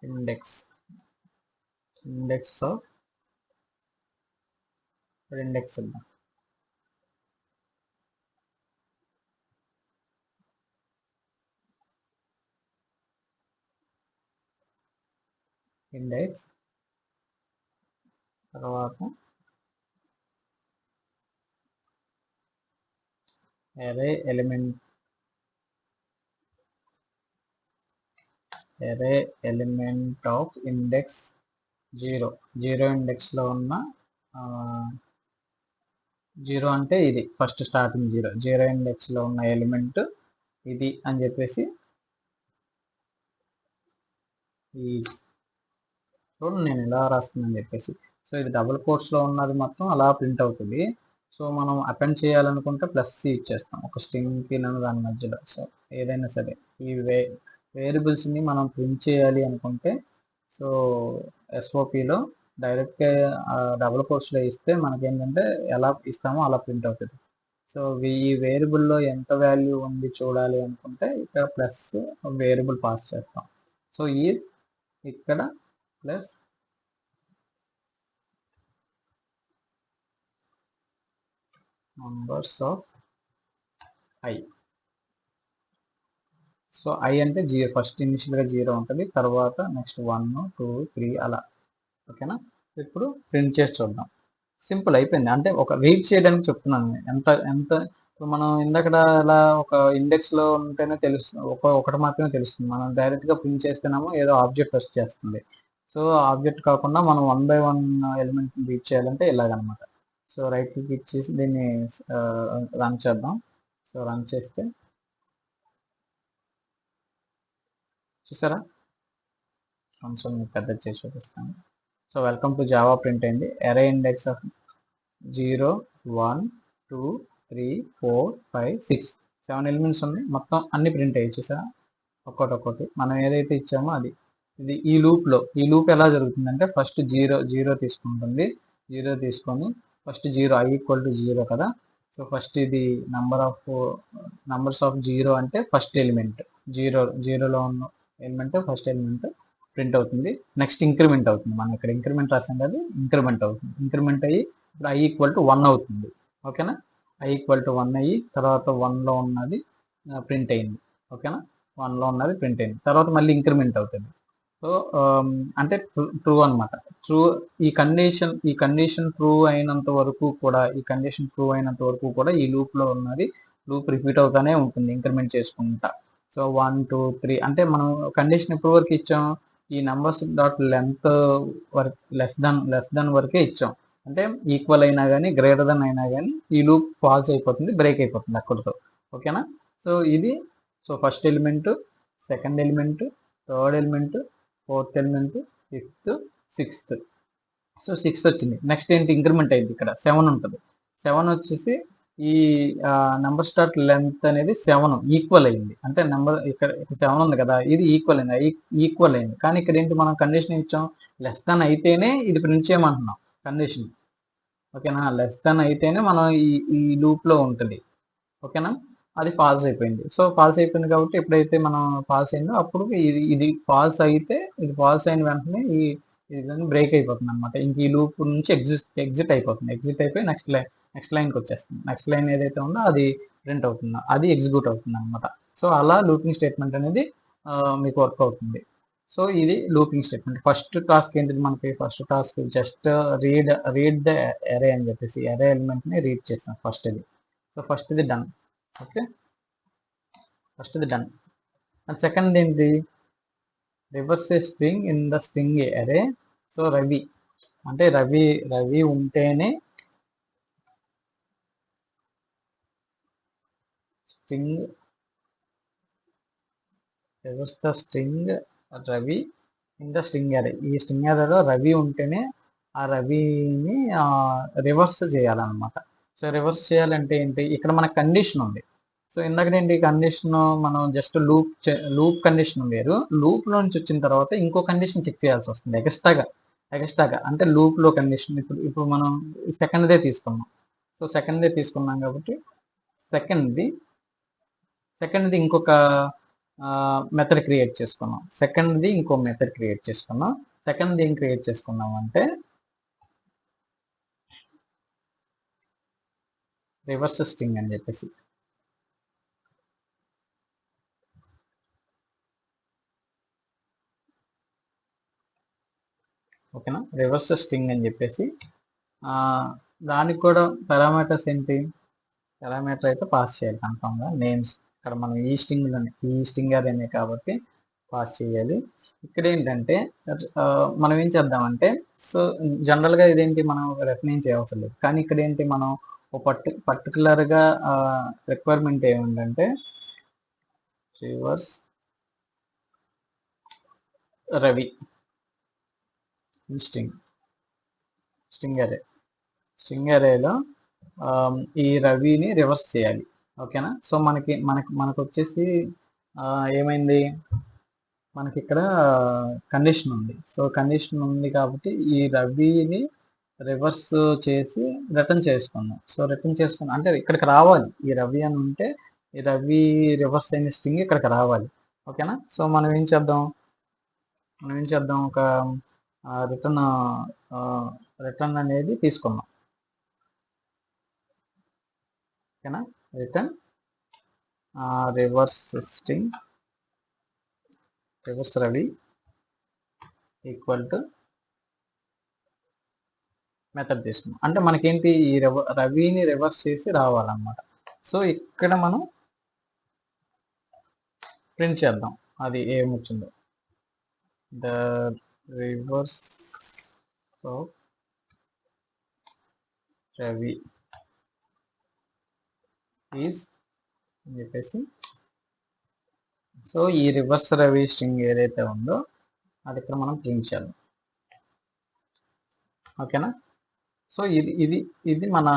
index of index index తర్వాత array element of index 0 ఇండెక్స్లో ఉన్న 0 అంటే ఇది ఫస్ట్ స్టార్టింగ్ 0 ఇండెక్స్లో ఉన్న ఎలిమెంట్ ఇది అని చెప్పేసి చూడండి నేను ఇలా రాస్తున్నాను చెప్పేసి. సో ఇది డబుల్ కోట్స్లో ఉన్నది మొత్తం అలా ప్రింట్ అవుతుంది. సో మనం అపెండ్ చేయాలనుకుంటే +C ఇచ్చేస్తాం ఒక స్ట్రింగ్కి దాని మధ్యలో. సో ఏదైనా సరే ఈ వేరియబుల్స్ని మనం ప్రింట్ చేయాలి అనుకుంటే సో SOPలో డైరెక్ట్గా డబుల్ కోట్స్లో ఇస్తే మనకేంటంటే ఎలా ఇస్తామో అలా ప్రింట్ అవుతుంది. సో ఈ వేరియబుల్లో ఎంత వాల్యూ ఉంది చూడాలి అనుకుంటే ఇక్కడ ప్లస్ వేరియబుల్ పాస్ చేస్తాం. సో ఈ ఇక్కడ plus numbers of I. So I అంటే 0, ఫస్ట్ ఇనిషియల్గా 0 ఉంటుంది, తర్వాత నెక్స్ట్ 1 2 3 అలా. ఓకేనా, ఇప్పుడు ప్రింట్ చేసి చూద్దాం. సింపుల్ అయిపోయింది. అంటే ఒక రీడ్ చేయడానికి చెప్తున్నాను ఎంత మనం ఇందాక ఇలా ఒక ఇండెక్స్లో ఉంటేనే తెలుస్తుంది, ఒకటి మాత్రమే తెలుస్తుంది. మనం డైరెక్ట్గా ప్రింట్ చేస్తేనేమో ఏదో ఆబ్జెక్ట్ వచ్చేస్తుంది. సో ఆబ్జెక్ట్ కాకుండా మనం 1 by 1 ఎలిమెంట్ని రీడ్ చేయాలంటే ఇలాగనమాట. సో రైట్ క్లిక్ ఇచ్చేసి దీన్ని రన్ చేద్దాం. సో రన్ చేస్తే చూసారా, కన్సోల్ మీకు పెద్ద చేసి చూపిస్తాను. So welcome to Java print అయింది. array index of 0 1 2 3 4 5 6 7 ఎలిమెంట్స్ ఉన్నాయి, మొత్తం అన్ని ప్రింట్ అయ్యి చూసారా ఒక్కొక్కటి. మనం ఏదైతే ఇచ్చామో అది ఇది ఈ లూప్ ఎలా జరుగుతుందంటే ఫస్ట్ 0 తీసుకుంటుంది, 0 తీసుకొని ఫస్ట్ 0 I = 0 కదా. సో ఫస్ట్ ఇది నంబర్స్ ఆఫ్ 0 అంటే ఫస్ట్ ఎలిమెంట్ 0లో ఉన్న ఎలిమెంట్ ఫస్ట్ ఎలిమెంట్ ప్రింట్ అవుతుంది. నెక్స్ట్ ఇంక్రిమెంట్ అవుతుంది, మనం ఇక్కడ ఇంక్రిమెంట్ రాసాం కదా, ఇంక్రిమెంట్ అవుతుంది. ఇంక్రిమెంట్ అయ్యి ఇప్పుడు I = 1 అవుతుంది. ఓకేనా, I = 1 అయ్యి తర్వాత 1లో ఉన్నది ప్రింట్ అయింది. ఓకేనా, 1లో ఉన్నది ప్రింట్ అయింది, తర్వాత మళ్ళీ ఇంక్రిమెంట్ అవుతుంది. సో అంటే ట్రూ అనమాట. ట్రూ ఈ కండిషన్ ట్రూ అయినంత వరకు కూడా ఈ లూప్ లో ఉన్నది లూప్ రిపీట్ అవుతానే ఉంటుంది ఇంక్రిమెంట్ చేసుకుంటా. సో 1 2 3 అంటే మనం కండిషన్ ఎప్పటి వరకు ఇచ్చాం, ఈ నంబర్స్ డాట్ లెంత్ వరకు లెస్ దాన్ వరకే ఇచ్చాం. అంటే ఈక్వల్ అయినా కానీ గ్రేటర్ దెన్ అయినా కానీ ఈ లూప్ ఫాల్స్ అయిపోతుంది, బ్రేక్ అయిపోతుంది అక్కడితో. ఓకేనా? సో ఇది first element, second element, third element, fourth element, fifth, sixth. So 6 వచ్చింది. నెక్స్ట్ ఏంటి, ఇంక్రిమెంట్ అయింది, ఇక్కడ 7 ఉంటుంది. 7 వచ్చేసి ఈ నెంబర్ స్టార్ట్ లెంత్ అనేది 7 ఈక్వల్ అయింది. అంటే నెంబర్ ఇక్కడ 7 ఉంది కదా, ఇది ఈక్వల్ అయింది. కానీ ఇక్కడ ఏంటి, మనం కండిషన్ ఇచ్చాం లెస్ దాన్ అయితేనే ఇది ప్రింట్ చేయమంటున్నాం కండిషన్. ఓకేనా? లెస్ దాన్ అయితేనే మనం ఈ లూప్ లో ఉంటుంది. ఓకేనా? అది ఫాల్స్ అయిపోయింది. సో ఫాల్స్ అయిపోయింది కాబట్టి ఎప్పుడైతే మనం ఫాల్స్ అయిందో అప్పుడు ఇది ఫాల్స్ అయితే, ఇది ఫాల్స్ అయిన వెంటనే ఇది బ్రేక్ అయిపోతుంది అనమాట. ఇంక ఈ లూప్ నుంచి ఎగ్జిట్ అయిపోతుంది. ఎగ్జిట్ అయిపోయి నెక్స్ట్ లైన్కి వచ్చేస్తుంది. నెక్స్ట్ లైన్ ఏదైతే ఉందో అది ప్రింట్ అవుతుందో అది ఎగ్జిక్యూట్ అవుతుంది అనమాట. సో అలా లూపింగ్ స్టేట్మెంట్ అనేది మీకు వర్క్ అవుతుంది. సో ఇది లూపింగ్ స్టేట్మెంట్. ఫస్ట్ టాస్క్ ఏంటిది మనకి, first task just read the అరే అని చెప్పేసి అరే ఎలిమెంట్ ని రీడ్ చేస్తాం ఫస్ట్ ఇది. సో ఫస్ట్ ఇది డన్. ఓకే, ఫస్ట్ ఇది డన్. అండ్ సెకండ్ ఏంటి, reverse a string in the string అరే. సో రవి అంటే రవి ఉంటేనే string, reverse the string Ravi in the string అరే. ఈ స్ట్రింగ్ అరేలో రవి ఉంటేనే ఆ రవిని రివర్స్ చేయాలన్నమాట. సో రివర్స్ చేయాలంటే ఏంటి, ఇక్కడ మనకు కండిషన్ ఉంది. సో ఇందాకనేంటి కండిషన్, మనం జస్ట్ లూప్ కండిషన్ వేరు, లూప్ నుంచి వచ్చిన తర్వాత ఇంకో కండిషన్ చెక్ చేయాల్సి వస్తుంది ఎక్స్ట్రాగా. అంటే లూప్ లో కండిషన్ ఇప్పుడు మనం సెకండ్దే తీసుకున్నాం. సో సెకండ్దే తీసుకున్నాం కాబట్టి సెకండ్ది ఇంకొక మెథడ్ క్రియేట్ చేసుకున్నాం. సెకండ్ది ఇంకో మెథడ్ క్రియేట్ చేసుకున్నాం. సెకండ్ది ఏం క్రియేట్ చేసుకున్నాం అంటే రివర్స్ స్ట్రింగ్ అని చెప్పేసి. ఓకేనా? రివర్స్ స్ట్రింగ్ అని చెప్పేసి దానికి కూడా పారామీటర్స్ ఏంటి, పారామీటర్ అయితే పాస్ చేయాలి కన్ఫామ్గా. నేమ్స్ ఇక్కడ మనం ఈ స్ట్రింగ్ అనే కాబట్టి పాస్ చేయాలి. ఇక్కడ ఏంటంటే మనం ఏం చేద్దామంటే, సో జనరల్గా ఇదేంటి మనం రెఫరెన్స్ చేయవసరం లేదు, కానీ ఇక్కడ ఏంటి మనం పర్టికులర్గా రిక్వైర్మెంట్ ఏమిటంటే రివర్స్ రవి స్ట్రింగ్ అరేలో ఈ రవిని రివర్స్ చేయాలి. ఓకేనా? సో మనకు వచ్చేసి ఏమైంది, మనకి ఇక్కడ కండిషన్ ఉంది. సో కండిషన్ ఉంది కాబట్టి ఈ రవిని రివర్స్ చేసి రిటర్న్ చేసుకున్నాం. సో రిటర్న్ చేసుకున్నాం అంటే ఇక్కడికి రావాలి, ఈ రవి అని ఉంటే ఈ రవి రివర్స్ అయిన స్ట్రింగ్ ఇక్కడికి రావాలి. ఓకేనా? సో మనం ఏం చేద్దాం, ఒక రిటర్న్ అనేది తీసుకున్నాం. ఓకేనా? Return reverse string reverse Ravi equal to method తీసుకున్నాం. అంటే మనకేంటి, ఈ రవిని రివర్స్ చేసి రావాలన్నమాట. సో ఇక్కడ మనం ప్రింట్ చేద్దాం అది ఏమొచ్చిందో, the reverse of Ravi is అని చెప్పేసి. సో ఈ రివర్స్ రవి స్ట్రింగ్ ఏదైతే ఉందో అది ఇక్కడ మనం ప్రింట్ చేద్దాం. ఓకేనా? సో ఇది మన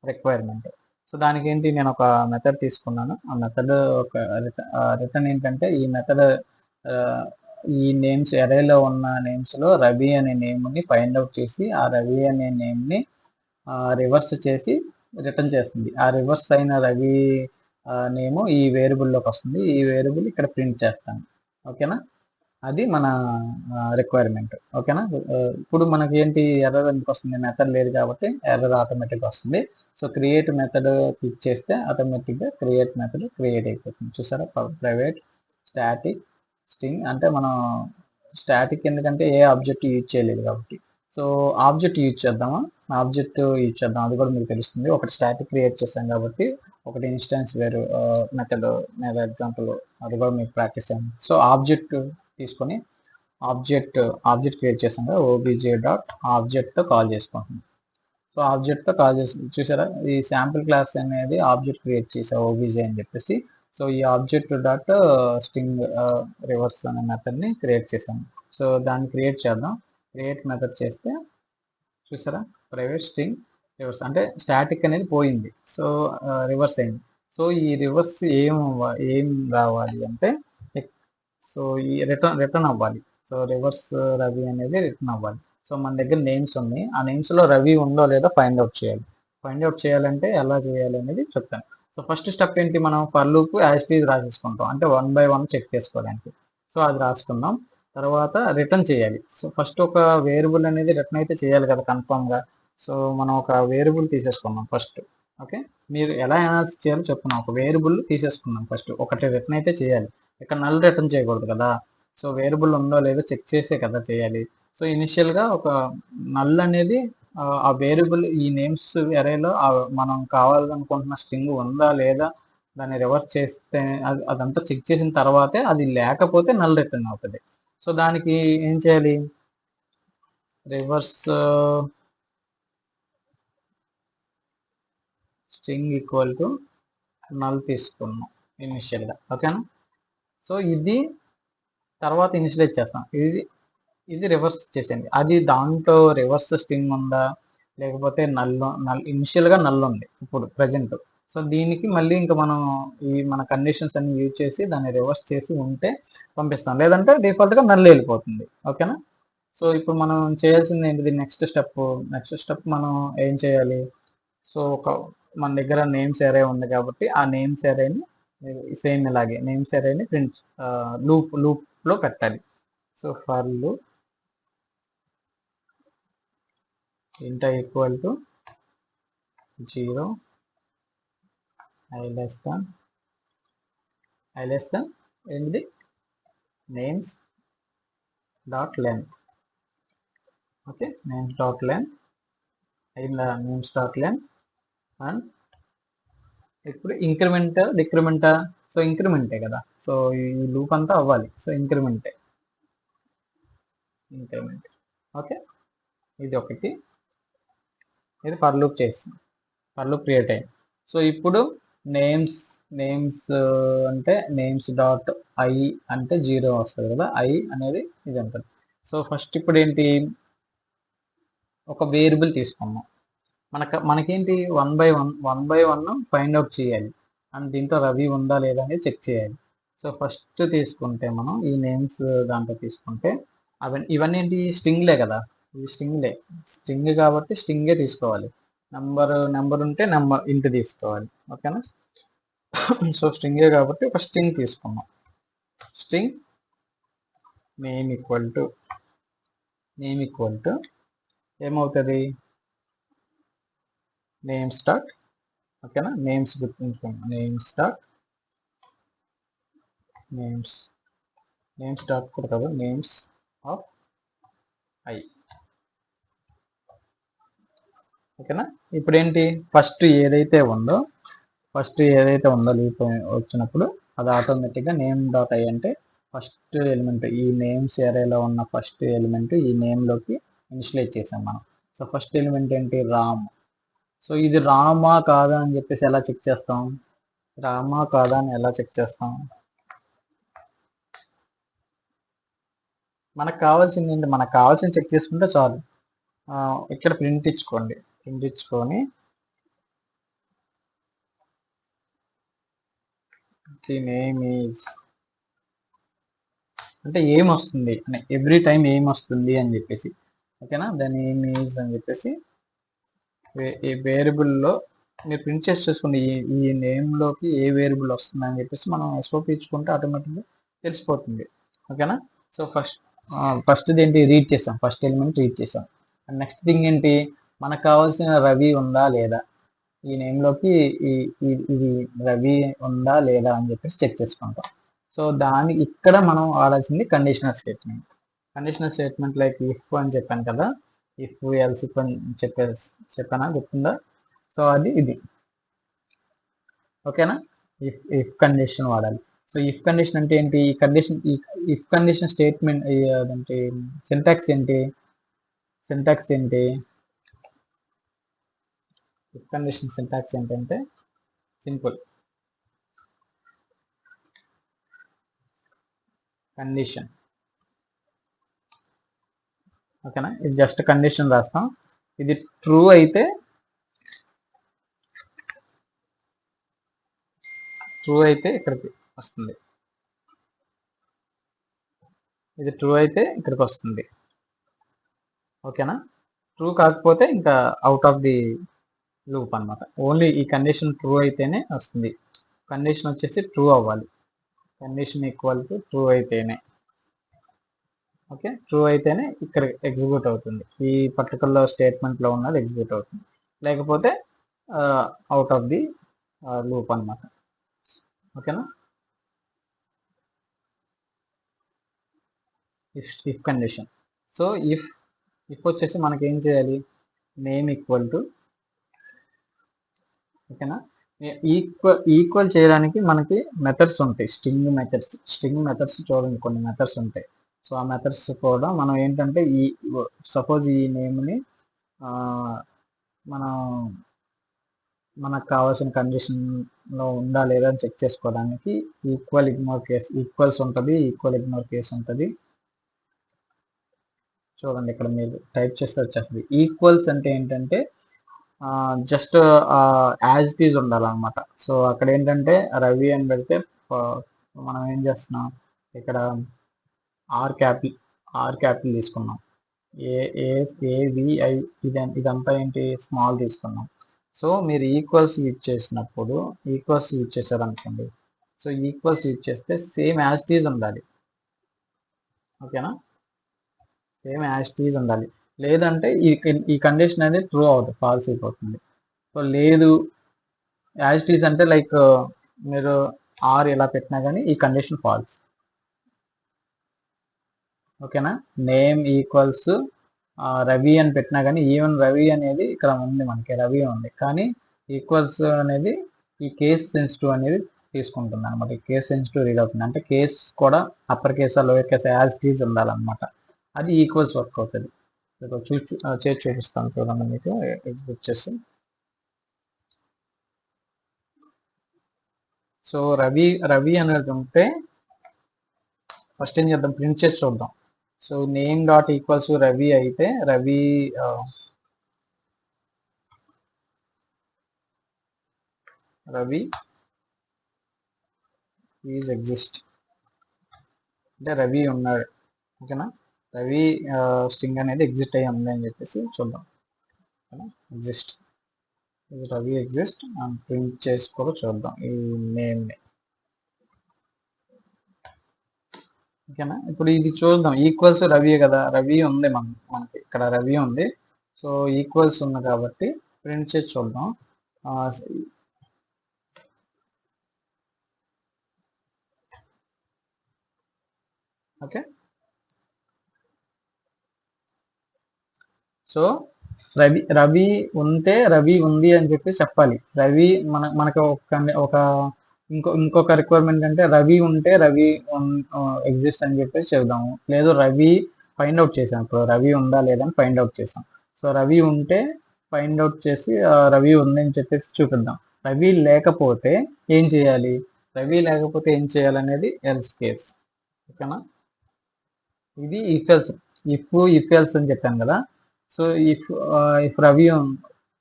రిక్వైర్మెంట్. సో దానికి ఏంటి, నేను ఒక మెథడ్ తీసుకున్నాను. ఆ మెథడ్ ఒక రిటర్న్ ఏంటంటే, ఈ మెథడ్ ఈ నేమ్స్ అరేలో ఉన్న నేమ్స్లో రవి అనే నేమ్ని ఫైండ్ అవుట్ చేసి ఆ రవి అనే నేమ్ని రివర్స్ చేసి రిటర్న్ చేస్తుంది. ఆ రివర్స్ అయిన రవి నేమ్ ఈ వేరియబుల్లోకి వస్తుంది. ఈ వేరియబుల్ ఇక్కడ ప్రింట్ చేస్తాను. ఓకేనా? అది మన రిక్వైర్మెంట్. ఓకేనా? ఇప్పుడు మనకి ఏంటి ఎర్రర్ ఎందుకు వస్తుంది, మెథడ్ లేదు కాబట్టి ఎర్రర్ ఆటోమేటిక్గా వస్తుంది. సో క్రియేట్ మెథడ్ క్లిక్ చేస్తే ఆటోమేటిక్గా క్రియేట్ మెథడ్ క్రియేట్ అయిపోతుంది. చూసారా, ప్రైవేట్ స్టాటిక్ స్ట్రింగ్ అంటే మనం స్టాటిక్ ఎందుకంటే ఏ ఆబ్జెక్ట్ యూజ్ చేయలేదు కాబట్టి. సో ఆబ్జెక్ట్ యూజ్ చేద్దామా, ఆబ్జెక్ట్ యూజ్ చేద్దాం, అది కూడా మీకు తెలుస్తుంది. ఒకటి స్టాటిక్ క్రియేట్ చేస్తాం కాబట్టి ఒకటి ఇన్స్టెన్స్ వేరు మెథడ్ మీద ఎగ్జాంపుల్ అది కూడా మీకు ప్రాక్టీస్ అయింది. సో ఆబ్జెక్ట్ తీసుకొని ఆబ్జెక్ట్ క్రియేట్ చేస్తాం కదా, ఓబీజే డాట్ ఆబ్జెక్ట్తో కాల్ చేసుకుంటున్నాం. సో ఆబ్జెక్ట్తో కాల్ చేసి చూసారా, ఈ శాంపుల్ క్లాస్ అనేది ఆబ్జెక్ట్ క్రియేట్ చేసా ఓబీజే అని చెప్పేసి. సో ఈ ఆబ్జెక్ట్ డాట్ స్ట్రింగ్ రివర్స్ అనే మెథడ్ని క్రియేట్ చేశాను. సో దాన్ని క్రియేట్ చేద్దాం. క్రియేట్ మెథడ్ చేస్తే చూసారా, ప్రైవేట్ స్ట్రింగ్ రివర్స్ అంటే స్టాటిక్ అనేది పోయింది. సో రివర్స్ అయింది. సో ఈ రివర్స్ ఏం రావాలి అంటే, సో ఈ రిటర్న్ అవ్వాలి. సో రివర్స్ రవి అనేది రిటర్న్ అవ్వాలి. సో మన దగ్గర నేమ్స్ ఉన్నాయి, ఆ నేమ్స్లో రవి ఉందో లేదో ఫైండ్ అవుట్ చేయాలి. ఫైండ్ అవుట్ చేయాలంటే ఎలా చేయాలి అనేది చెప్తాను. సో ఫస్ట్ స్టెప్ ఏంటి, మనం for loop as it is రాసేసుకుంటాం, అంటే 1 by 1 చెక్ చేసుకోవడానికి. సో అది రాసుకుందాం. తర్వాత రిటర్న్ చేయాలి. సో ఫస్ట్ ఒక వేరియబుల్ అనేది రిటర్న్ అయితే చేయాలి కదా కన్ఫామ్గా. సో మనం ఒక వేరియబుల్ తీసేసుకున్నాం ఫస్ట్. ఓకే, మీరు ఎలా అనాలిసిస్ చేయాలో చెప్తున్నాం. ఒక వేరియబుల్ తీసేసుకున్నాం ఫస్ట్, ఒకటి రిటర్న్ అయితే చేయాలి. ఇక్కడ నల్ రిటర్న్ చేయకూడదు కదా. సో వేరియబుల్ ఉందో లేదో చెక్ చేసే కదా చేయాలి. సో ఇనిషియల్గా ఒక నల్ అనేది ఆ వేరియబుల్ ఈ నేమ్స్ అరేలో మనం కావాలనుకుంటున్న స్ట్రింగ్ ఉందా లేదా దాన్ని రివర్స్ చేస్తే అదంతా చెక్ చేసిన తర్వాతే, అది లేకపోతే నల్ రిటర్న్ అవుతుంది. సో దానికి ఏం చేయాలి, reverse string equal to null తీసుకున్నాం ఇనిషియల్గా. ఓకేనా. సో ఇది తర్వాత ఇనిషియలైజ్ చేస్తాం. ఇది రివర్స్ చేసేయండి. అది దాంట్లో రివర్స్ స్ట్రింగ్ ఉందా లేకపోతే నల్ ఇనిషియల్గా నల్ ఉంది ఇప్పుడు ప్రజెంట్. సో దీనికి మళ్ళీ ఇంకా మనం మన కండిషన్స్ అన్ని యూజ్ చేసి దాన్ని రివర్స్ చేసి ఉంటే పంపిస్తాం, లేదంటే డిఫాల్ట్గా నల్ వెళ్ళిపోతుంది. ఓకేనా. సో ఇప్పుడు మనం చేయాల్సింది ఏంటిది, నెక్స్ట్ స్టెప్ మనం ఏం చేయాలి. సో మన దగ్గర నేమ్స్ అరే ఉంది కాబట్టి ఆ నేమ్స్ అరేని సేమ్ ఇలాగే నేమ్స్ అరేని ప్రింట్ లూప్లో పెట్టాలి. So for loop int equal to 0 i less than ఏంటిది names dot length. Okay, names dot length names dot length. And ఇప్పుడు డిక్రిమెంటా. సో ఇంక్రిమెంటే కదా, సో ఈ లూప్ అంతా అవ్వాలి. So increment. ఓకే, ఇది ఒకటి. ఇది ఫర్ లూప్ చేస్తుంది, ఫర్ లూప్ క్రియేట్ అయింది. సో ఇప్పుడు నేమ్స్ అంటే నేమ్స్ డాట్ ఐ అంటే 0 వస్తుంది కదా, ఐ అనేది ఇది ఉంటుంది. సో ఫస్ట్ ఇప్పుడు ఏంటి, ఒక వేరియబుల్ తీసుకున్నాం. మనకేంటి 1 by 1 ఫైండ్ అవుట్ చేయాలి, అండ్ దీంట్లో రవి ఉందా లేదా అనేది చెక్ చేయాలి. సో ఫస్ట్ తీసుకుంటే మనం ఈ నేమ్స్ దాంట్లో తీసుకుంటే ఇవన్నీ ఏంటి స్ట్రింగ్లే కదా, ఇవి స్ట్రింగ్ కాబట్టి స్ట్రింగే తీసుకోవాలి. నెంబర్ ఉంటే ఇంటి తీసుకోవాలి. ఓకేనా. సో స్ట్రింగే కాబట్టి ఒక స్ట్రింగ్ తీసుకున్నాం. స్ట్రింగ్ నేమ్ ఈక్వల్ టు ఏమవుతుంది, నేమ్స్ డాట్. ఓకేనా, నేమ్స్ గుర్తుంచుకోండి, నేమ్స్ డాట్ కూడా కాదు, నేమ్స్ ఆఫ్ ఐ. ఓకేనా. ఇప్పుడు ఏంటి, ఫస్ట్ ఏదైతే ఉందో లూప్ వచ్చినప్పుడు అది ఆటోమేటిక్గా నేమ్ డాట్ ఐ అంటే ఫస్ట్ ఎలిమెంట్, ఈ నేమ్స్ ఏరియాలో ఉన్న ఫస్ట్ ఎలిమెంట్ ఈ నేమ్లోకి ఇనిషియలైజ్ చేసాం మనం. సో ఫస్ట్ ఎలిమెంట్ ఏంటి, రామ్. సో ఇది రామా కాదా అని చెప్పేసి ఎలా చెక్ చేస్తాం, మనకు కావాల్సింది చెక్ చేసుకుంటే చాలు. ఇక్కడ ప్రింట్ ఇచ్చుకొని ది నేమ్ ఈజ్ అంటే ఏం వస్తుంది, ఎవ్రీ టైం ఏం వస్తుంది అని చెప్పేసి. ఓకేనా, ద నేమ్ ఈజ్ అని చెప్పేసి ఈ వేరియబుల్లో మీరు ప్రింట్ చేసి చూసుకోండి, ఈ నేమ్లోకి ఏ వేరియబుల్ వస్తుంది అని చెప్పేసి మనం ఎస్ఓపి ఇచ్చుకుంటే ఆటోమేటిక్గా తెలిసిపోతుంది. ఓకేనా. సో ఫస్ట్ ఏంటి, రీడ్ చేసాం, ఫస్ట్ ఎలిమెంట్ రీడ్ చేసాం. అండ్ నెక్స్ట్ థింగ్ ఏంటి, మనకు కావాల్సిన రవి ఉందా లేదా, ఈ నేమ్లోకి ఇది రవి ఉందా లేదా అని చెప్పేసి చెక్ చేసుకుంటాం. సో దాని ఇక్కడ మనం వాడాల్సింది conditional statement. Conditional statement like if అని చెప్పాను కదా, ఇఫ్ ఎల్స్ ఇఫ్ అని చెప్పానా, గుర్తుందా? సో అది ఇది, ఓకేనా? ఇఫ్ ఇఫ్ కండిషన్ వాడాలి. సో ఇఫ్ కండిషన్ అంటే ఏంటి? ఈ కండిషన్, ఇఫ్ కండిషన్ స్టేట్మెంట్ అంటే సింటాక్స్ ఏంటి? సింటాక్స్ ఏంటి? ఇఫ్ కండిషన్ సింటాక్స్ ఏంటంటే సింపుల్, కండిషన్, ఓకేనా? ఇది జస్ట్ కండిషన్ రాస్తాం. ఇది ట్రూ అయితే ఇక్కడికి వస్తుంది, ఇది ట్రూ అయితే ఇక్కడికి వస్తుంది, ఓకేనా? ట్రూ కాకపోతే ఇంకా అవుట్ ఆఫ్ ది లూప్ అనమాట. ఓన్లీ ఈ కండిషన్ ట్రూ అయితేనే వస్తుంది. కండిషన్ వచ్చేసి ట్రూ అవ్వాలి, కండిషన్ ఈక్వల్ టు ట్రూ అయితేనే, ఓకే? ట్రూ అయితేనే ఇక్కడ ఎగ్జిక్యూట్ అవుతుంది, ఈ పర్టికులర్ స్టేట్మెంట్లో ఉన్నది ఎగ్జిక్యూట్ అవుతుంది, లేకపోతే అవుట్ ఆఫ్ ది లూప్ అనమాట, ఓకేనా? If condition. సో ఇఫ్ వచ్చేసి మనకి ఏం చేయాలి? నేమ్ ఈక్వల్ టు, ఓకేనా? ఈక్వల్ చేయడానికి మనకి మెథడ్స్ ఉంటాయి, స్ట్రింగ్ మెథడ్స్ చూడండి, కొన్ని మెథడ్స్ ఉంటాయి. సో ఆ మెథడ్స్ కూడా మనం ఏంటంటే సపోజ్ ఈ నేమ్ని మనం మనకు కావాల్సిన కండిషన్లో ఉందా లేదా అని చెక్ చేసుకోవడానికి ఈక్వల్స్ ఉంటుంది, ఈక్వల్ ఇగ్నోర్ కేస్ ఉంటుంది. చూడండి ఇక్కడ మీరు టైప్ చేస్తే వచ్చేస్తుంది. ఈక్వల్స్ అంటే ఏంటంటే జస్ట్ యాజ్ ఇట్ ఈజ్ ఉండాలన్నమాట. సో అక్కడ ఏంటంటే రవి అని పెడితే మనం ఏం చేస్తున్నాం, ఇక్కడ ఆర్ క్యాపిటల్ తీసుకున్నాం, ఏవిఐ ఇదంతా ఏంటి, స్మాల్ తీసుకున్నాం. సో మీరు ఈక్వల్స్ యూజ్ చేసినప్పుడు, ఈక్వల్స్ యూజ్ చేశారనుకోండి, సో ఈక్వల్స్ యూజ్ చేస్తే సేమ్ యాజ్ ఇట్ ఈజ్ ఉండాలి, ఓకేనా? సేమ్ యాజ్ ఇట్ ఈజ్ ఉండాలి, లేదంటే ఈ కండిషన్ అనేది ట్రూ అవుతుంది, ఫాల్స్ అయిపోతుంది. సో లేదు, యాజ్ ఇట్ ఈజ్ అంటే లైక్ మీరు ఆర్ ఎలా పెట్టినా కానీ ఈ కండిషన్ ఫాల్స్, ఓకేనా? నేమ్ ఈక్వల్స్ రవి అని పెట్టినా కానీ, ఈవెన్ రవి అనేది ఇక్కడ ఉంది, మనకి రవి ఉంది, కానీ ఈక్వల్స్ అనేది ఈ కేస్ సెన్సిటివ్ అనేది తీసుకుంటుంది అనమాట. ఈ కేస్ సెన్సిటివ్ రీడ్ అవుతుంది అంటే కేస్ కూడా అప్పర్ కేసా లోయర్ కేసా యాజ్ ఇట్ ఈజ్ ఉండాలన్నమాట. అది ఈక్వల్స్ వర్క్ అవుతుంది. చేసి చూపిస్తాను చూడండి, మీకు ఎగ్జిక్యూట్ చేసి. సో రవి అనేది ఉంటే ఫస్ట్ ఏం చేద్దాం, ప్రింట్ చేసి చూద్దాం. So name dot equals Ravi అయితే రవి ఈజ్ ఎగ్జిస్ట్ అంటే రవి ఉన్నాడు, ఓకేనా? రవి స్ట్రింగ్ అనేది ఎగ్జిస్ట్ అయ్యి ఉంది అని చెప్పేసి చూద్దాం, ఎగ్జిస్ట్, రవి ఎగ్జిస్ట్ అని ప్రింట్ చేసి కూడా చూద్దాం ఈ నేమ్ని, ఓకేనా? ఇప్పుడు ఇది చూద్దాం, ఈక్వల్స్ రవి కదా, రవి ఉంది మనకి ఇక్కడ రవి ఉంది. సో ఈక్వల్స్ ఉంది కాబట్టి ప్రింట్ చేసి చూద్దాం. ఓకే, సో రవి ఉంటే రవి ఉంది అని చెప్పి చెప్పాలి. రవి మనకు ఒక ఇంకొక రిక్వైర్మెంట్ అంటే రవి ఉంటే రవి ఎగ్జిస్ట్ అని చెప్పేసి చెబుదాము. లేదు రవి ఫైండ్ అవుట్ చేసాం, ఇప్పుడు రవి ఉందా లేదని ఫైండ్ అవుట్ చేసాం. సో రవి ఉంటే ఫైండ్ అవుట్ చేసి రవి ఉందని చెప్పేసి చూపిద్దాం. రవి లేకపోతే ఏం చేయాలి, రవి లేకపోతే ఏం చేయాలనేది ఎల్స్ కేస్, ఓకేనా? ఇది ఇఫ్ ఎల్స్ అని చెప్పాను కదా. So if Ravi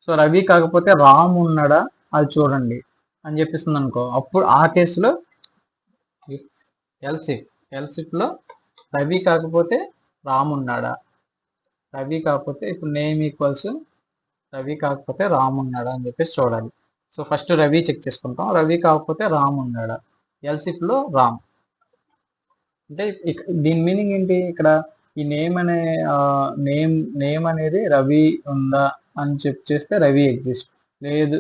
so Ravi కాకపోతే రామ్ ఉన్నాడా అది చూడండి అని చెప్పిస్తుంది అనుకో, అప్పుడు ఆ కేసులో ఎల్సిఫ్లో రవి కాకపోతే రామ్ ఉన్నాడా, రవి కాకపోతే ఇప్పుడు నేమ్ ఈక్వల్స్ రవి కాకపోతే రామ్ ఉన్నాడా అని చెప్పేసి చూడాలి. సో ఫస్ట్ రవి చెక్ చేసుకుంటాం, రవి కాకపోతే రామ్ ఉన్నాడా, ఎల్సిఫ్లో రామ్ అంటే దీని మీనింగ్ ఏంటి, ఇక్కడ ఈ నేమ్ అనే నేమ్ అనేది రవి ఉందా అని చెక్ చేస్తే రవి ఎగ్జిస్ట్, లేదు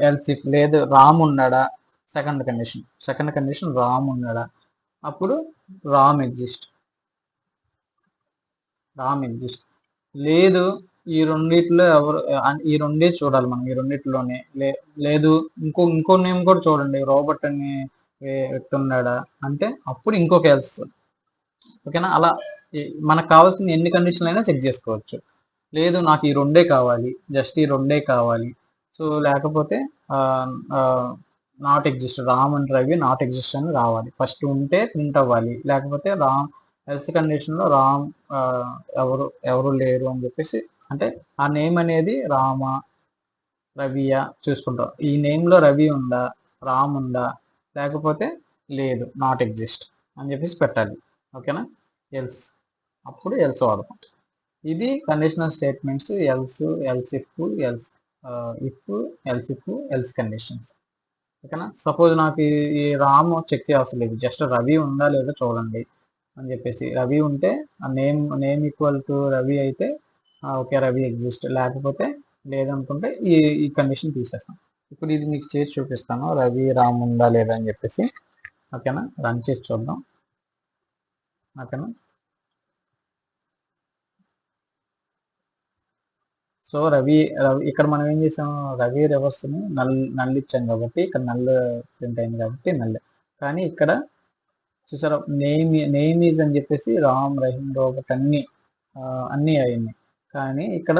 ఎల్సిఫ్ లేదు రామ్ ఉన్నాడా, సెకండ్ కండిషన్ రామ్ ఉన్నాడా, అప్పుడు రామ్ ఎగ్జిస్ట్. లేదు ఈ రెండిట్లో ఎవరు, ఈ రెండే చూడాలి మనం, ఈ రెండిట్లోనే లేదు ఇంకో నేమ్ కూడా చూడండి, రోబర్ట్ అని వ్యక్తి ఉన్నాడా అంటే అప్పుడు ఇంకొక ఎల్స్. ఓకేనా, అలా మనకు కావాల్సిన ఎన్ని కండిషన్లు అయినా చెక్ చేసుకోవచ్చు. లేదు నాకు ఈ రెండే కావాలి, జస్ట్ ఈ రెండే కావాలి, సో లేకపోతే not exist, Ram and Ravi not exist అని రావాలి. ఫస్ట్ ఉంటే ప్రింట్ అవ్వాలి, లేకపోతే రామ్ ఎల్స్ కండిషన్లో రామ్ ఎవరు లేరు అని చెప్పేసి, అంటే ఆ నేమ్ అనేది రామ రవియా చూసుకుంటాం. ఈ నేమ్లో రవి ఉందా, రామ్ ఉందా, లేకపోతే లేదు నాట్ ఎగ్జిస్ట్ అని చెప్పేసి పెట్టాలి. ఓకేనా, ఎల్స్, అప్పుడు ఎల్స్ వాడతాం. ఇది conditional statements, else, else conditions. ఓకేనా, సపోజ్ నాకు ఈ రామ్ చెక్ చేయవలసిన లేదు, జస్ట్ రవి ఉందా లేదా చూడండి అని చెప్పేసి, రవి ఉంటే ఆ నేమ్ ఈక్వల్ టు రవి అయితే ఓకే రవి ఎగ్జిస్ట్, లేకపోతే లేదనుకుంటే ఈ కండిషన్ తీసేస్తాం. ఇప్పుడు ఇది మీకు చేసి చూపిస్తాను, రవి రామ్ ఉందా లేదా అని చెప్పేసి. ఓకేనా, రన్ చేసి చూద్దాం. ఓకేనా, సో రవి ఇక్కడ మనం ఏం చేసాం, రవి రివర్స్ని నల్ ఇచ్చాం కాబట్టి ఇక్కడ నల్ ప్రింట్ అయింది కాబట్టి నల్. కానీ ఇక్కడ చూసారా, నేమ్ ఈజ్ అని చెప్పేసి రామ్, రహీం, రోబర్ట్ అన్నీ అయింది. కానీ ఇక్కడ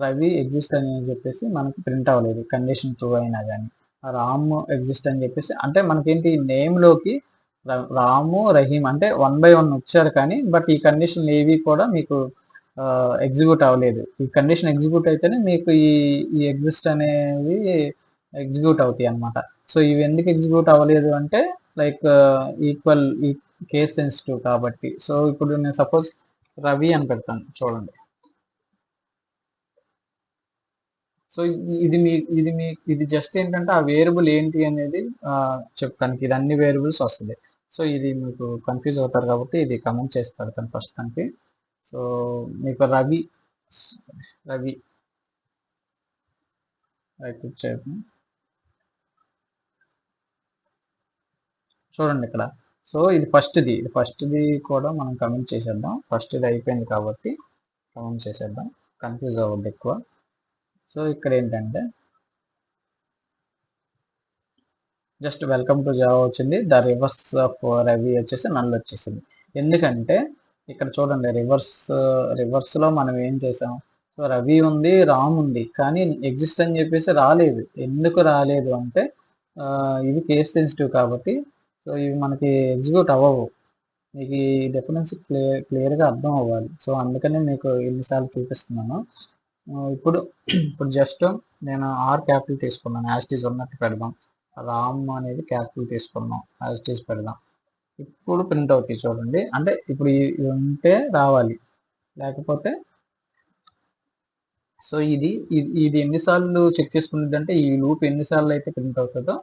రవి ఎగ్జిస్ట్ అని చెప్పేసి మనకి ప్రింట్ అవ్వలేదు, కండిషన్ ట్రూ అయినా కానీ. రామ్ ఎగ్జిస్ట్ అని చెప్పేసి అంటే మనకేంటి, నేమ్లోకి రాము రహీం అంటే 1 by 1 వచ్చారు, కానీ బట్ ఈ కండిషన్ ఏవి కూడా మీకు ఎగ్జిక్యూట్ అవ్వలేదు. ఈ కండిషన్ ఎగ్జిక్యూట్ అయితేనే మీకు ఈ ఎగ్జిస్ట్ అనేవి ఎగ్జిక్యూట్ అవుతాయి అన్నమాట. సో ఇవి ఎందుకు ఎగ్జిక్యూట్ అవ్వలేదు అంటే లైక్ ఈక్వల్ కేస్ సెన్సిటివ్ కాబట్టి. సో ఇప్పుడు నేను సపోజ్ రవి అని పెడతాను చూడండి. సో ఇది జస్ట్ ఏంటంటే ఆ వేరియబుల్ ఏంటి అనేది చెప్పడానికి, ఇది అన్ని వేరియబుల్స్ వస్తుంది. సో ఇది మీకు కన్ఫ్యూజ్ అవుతారు కాబట్టి ఇది కమెంట్ చేసి పెడతాను ప్రస్తుతానికి. సో మీకు రవి చూడండి ఇక్కడ. సో ఇది ఫస్ట్ది కూడా మనం కమెంట్ చేసేద్దాం. ఫస్ట్ది అయిపోయింది కాబట్టి కమెంట్ చేసేద్దాం, కన్ఫ్యూజ్ అవ్వద్దు ఎక్కువ. సో ఇక్కడ ఏంటంటే జస్ట్ వెల్కమ్ టు జావా వచ్చింది, ద రివర్స్ ఆఫ్ రవి వచ్చేసి నల్ వచ్చేసింది. ఎందుకంటే ఇక్కడ చూడండి, రివర్స్లో మనం ఏం చేసాం, సో రవి ఉంది, రామ్ ఉంది, కానీ ఎగ్జిస్ట్ అని చెప్పేసి రాలేదు. ఎందుకు రాలేదు అంటే ఇవి కేస్ సెన్సిటివ్ కాబట్టి, సో ఇవి మనకి ఎగ్జిక్యూట్ అవ్వవు. మీకు ఈ డిఫరెన్స్ క్లియర్గా అర్థం అవ్వాలి. సో అందుకనే మీకు ఎన్నిసార్లు చూపిస్తున్నాను. ఇప్పుడు జస్ట్ నేను ఆర్ క్యాపిటల్ తీసుకున్నాను, యాస్టీజ్ ఉన్నట్టు పెడదాం. రామ్ అనేది క్యాపిటల్ తీసుకున్నాం, యాస్టీజ్ పెడదాం. ఇప్పుడు ప్రింట్ అవుతాయి చూడండి. అంటే ఇప్పుడు ఇది ఉంటే రావాలి, లేకపోతే సో ఇది ఎన్నిసార్లు చెక్ చేసుకునేది అంటే ఈ లూప్ ఎన్నిసార్లు అయితే ప్రింట్ అవుతుందో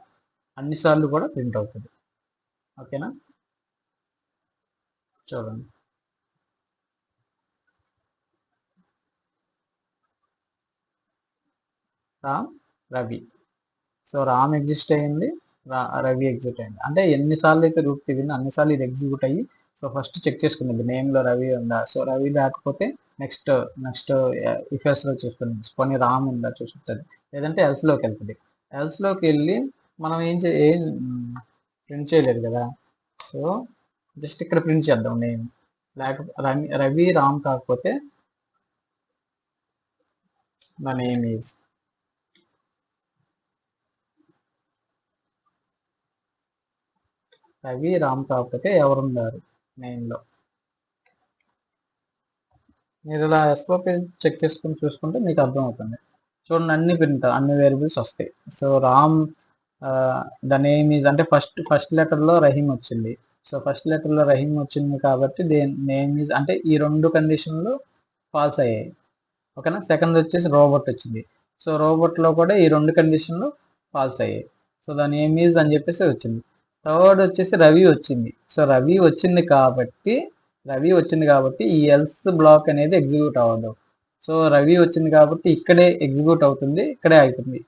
అన్నిసార్లు కూడా ప్రింట్ అవుతుంది. ఓకేనా, చూడండి. రామ్ రవి, సో రామ్ ఎగ్జిస్ట్ అయ్యింది, రవి ఎగ్జిట్ అయింది. అంటే ఎన్నిసార్లు అయితే రూట్ తిరిగిందో అన్నిసార్లు ఇది ఎగ్జిక్యూట్ అయ్యి, సో ఫస్ట్ చెక్ చేసుకునేది నేమ్లో రవి ఉందా, సో రవి లేకపోతే నెక్స్ట్ ఇఫెస్లో చూసుకునేది, కొన్ని రామ్ ఉందా చూసుకుంటుంది, లేదంటే ఎల్స్లోకి వెళ్తుంది. ఎల్స్లోకి వెళ్ళి మనం ఏం ప్రింట్ చేయలేదు కదా, సో జస్ట్ ఇక్కడ ప్రింట్ చేద్దాం నేమ్. లేకపోతే రవి రామ్ కాకపోతే the name is, Ravi Ram కాకపోతే ఎవరున్నారు నేమ్లో. మీరు ఇలా ఎస్ఓపి చెక్ చేసుకుని చూసుకుంటే మీకు అర్థమవుతుంది. చూడండి, అన్ని వేరియబుల్స్ వస్తాయి. So Ram the name is అంటే ఫస్ట్ లెటర్లో రహీం వచ్చింది. సో ఫస్ట్ లెటర్లో రహీం వచ్చింది కాబట్టి నేమ్ ఈజ్ అంటే ఈ రెండు కండిషన్లు ఫాల్స్ అయ్యాయి. ఓకేనా, సెకండ్ వచ్చేసి రోబోట్ వచ్చింది. సో రోబోట్లో కూడా ఈ రెండు కండిషన్లు ఫాల్స్ అయ్యాయి. సో ద నేమ్ ఈజ్ అని చెప్పేసి వచ్చింది. థర్డ్ వచ్చేసి రవి వచ్చింది. సో రవి వచ్చింది కాబట్టి ఈ ఎల్స్ బ్లాక్ అనేది ఎగ్జిక్యూట్ అవ్వదు. సో రవి వచ్చింది కాబట్టి ఇక్కడే ఎగ్జిక్యూట్ అవుతుంది, ఇక్కడే అవుతుంది.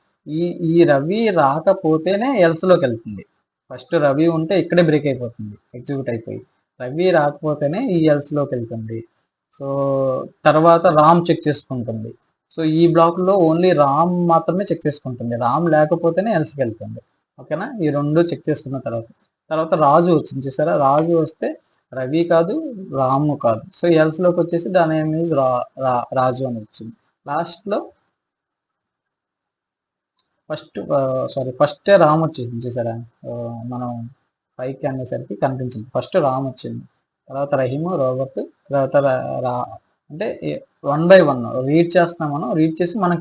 ఈ రవి రాకపోతేనే ఎల్స్లోకి వెళ్తుంది. ఫస్ట్ రవి ఉంటే ఇక్కడే బ్రేక్ అయిపోతుంది, ఎగ్జిక్యూట్ అయిపోయి. రవి రాకపోతేనే ఈ ఎల్స్లోకి వెళ్తుంది. సో తర్వాత రామ్ చెక్ చేసుకుంటుంది. సో ఈ బ్లాక్లో ఓన్లీ రామ్ మాత్రమే చెక్ చేసుకుంటుంది, రామ్ లేకపోతేనే ఎల్స్కి వెళ్తుంది. ఓకేనా, ఈ రెండు చెక్ చేసుకున్న తర్వాత రాజు వచ్చింది చూసారా, రాజు వస్తే రవి కాదు, రాము కాదు. సో ఎల్స్లోకి వచ్చేసి దాని నేమ్ ఈజ్ రాజు అని వచ్చింది. లాస్ట్లో ఫస్ట్ రామ్ వచ్చేసింది చూసారా, మనం పైకి అనేసరికి కనిపించింది. ఫస్ట్ రామ్ వచ్చింది, తర్వాత రహీము, రోబర్ట్, తర్వాత అంటే 1 by 1 రీడ్ చేస్తున్నాం. మనం రీడ్ చేసి మన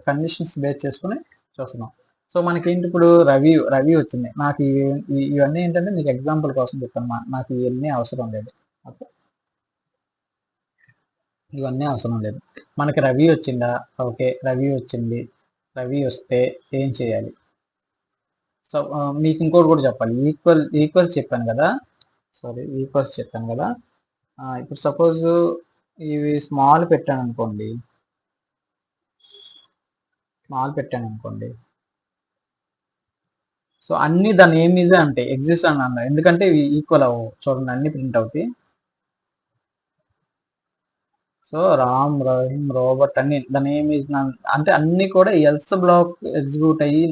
కండిషన్స్ బేస్ చేసుకుని చూస్తున్నాం. సో మనకేంటి ఇప్పుడు రవి వచ్చింది. నాకు ఇవన్నీ ఏంటంటే మీకు ఎగ్జాంపుల్ కోసం చెప్తాను, నాకు ఇవన్నీ అవసరం లేదు. ఓకే, ఇవన్నీ అవసరం లేదు. మనకి రవి వచ్చిందా, ఓకే రవి వచ్చింది. రవి వస్తే ఏం చేయాలి? సో మీకు ఇంకోటి కూడా చెప్పాలి, ఈక్వల్స్ చెప్పాను కదా, ఈక్వల్స్ చెప్పాను కదా. ఇప్పుడు సపోజ్ ఇవి స్మాల్ పెట్టాను అనుకోండి, సో అన్ని దాని ఏం ఈజీ అంటే ఎగ్జిస్ట్ అని అన్నా, ఎందుకంటే ఇవి ఈక్వల్ అవ్వవు. చూడండి అన్ని ప్రింట్ అవుతాయి. సో రామ్, రహీం, రోబర్ట్ అన్ని దాని ఏం ఈజ్ అంటే అన్ని కూడా ఎల్స్ బ్లాక్ ఎగ్జిక్యూట్ అయ్యి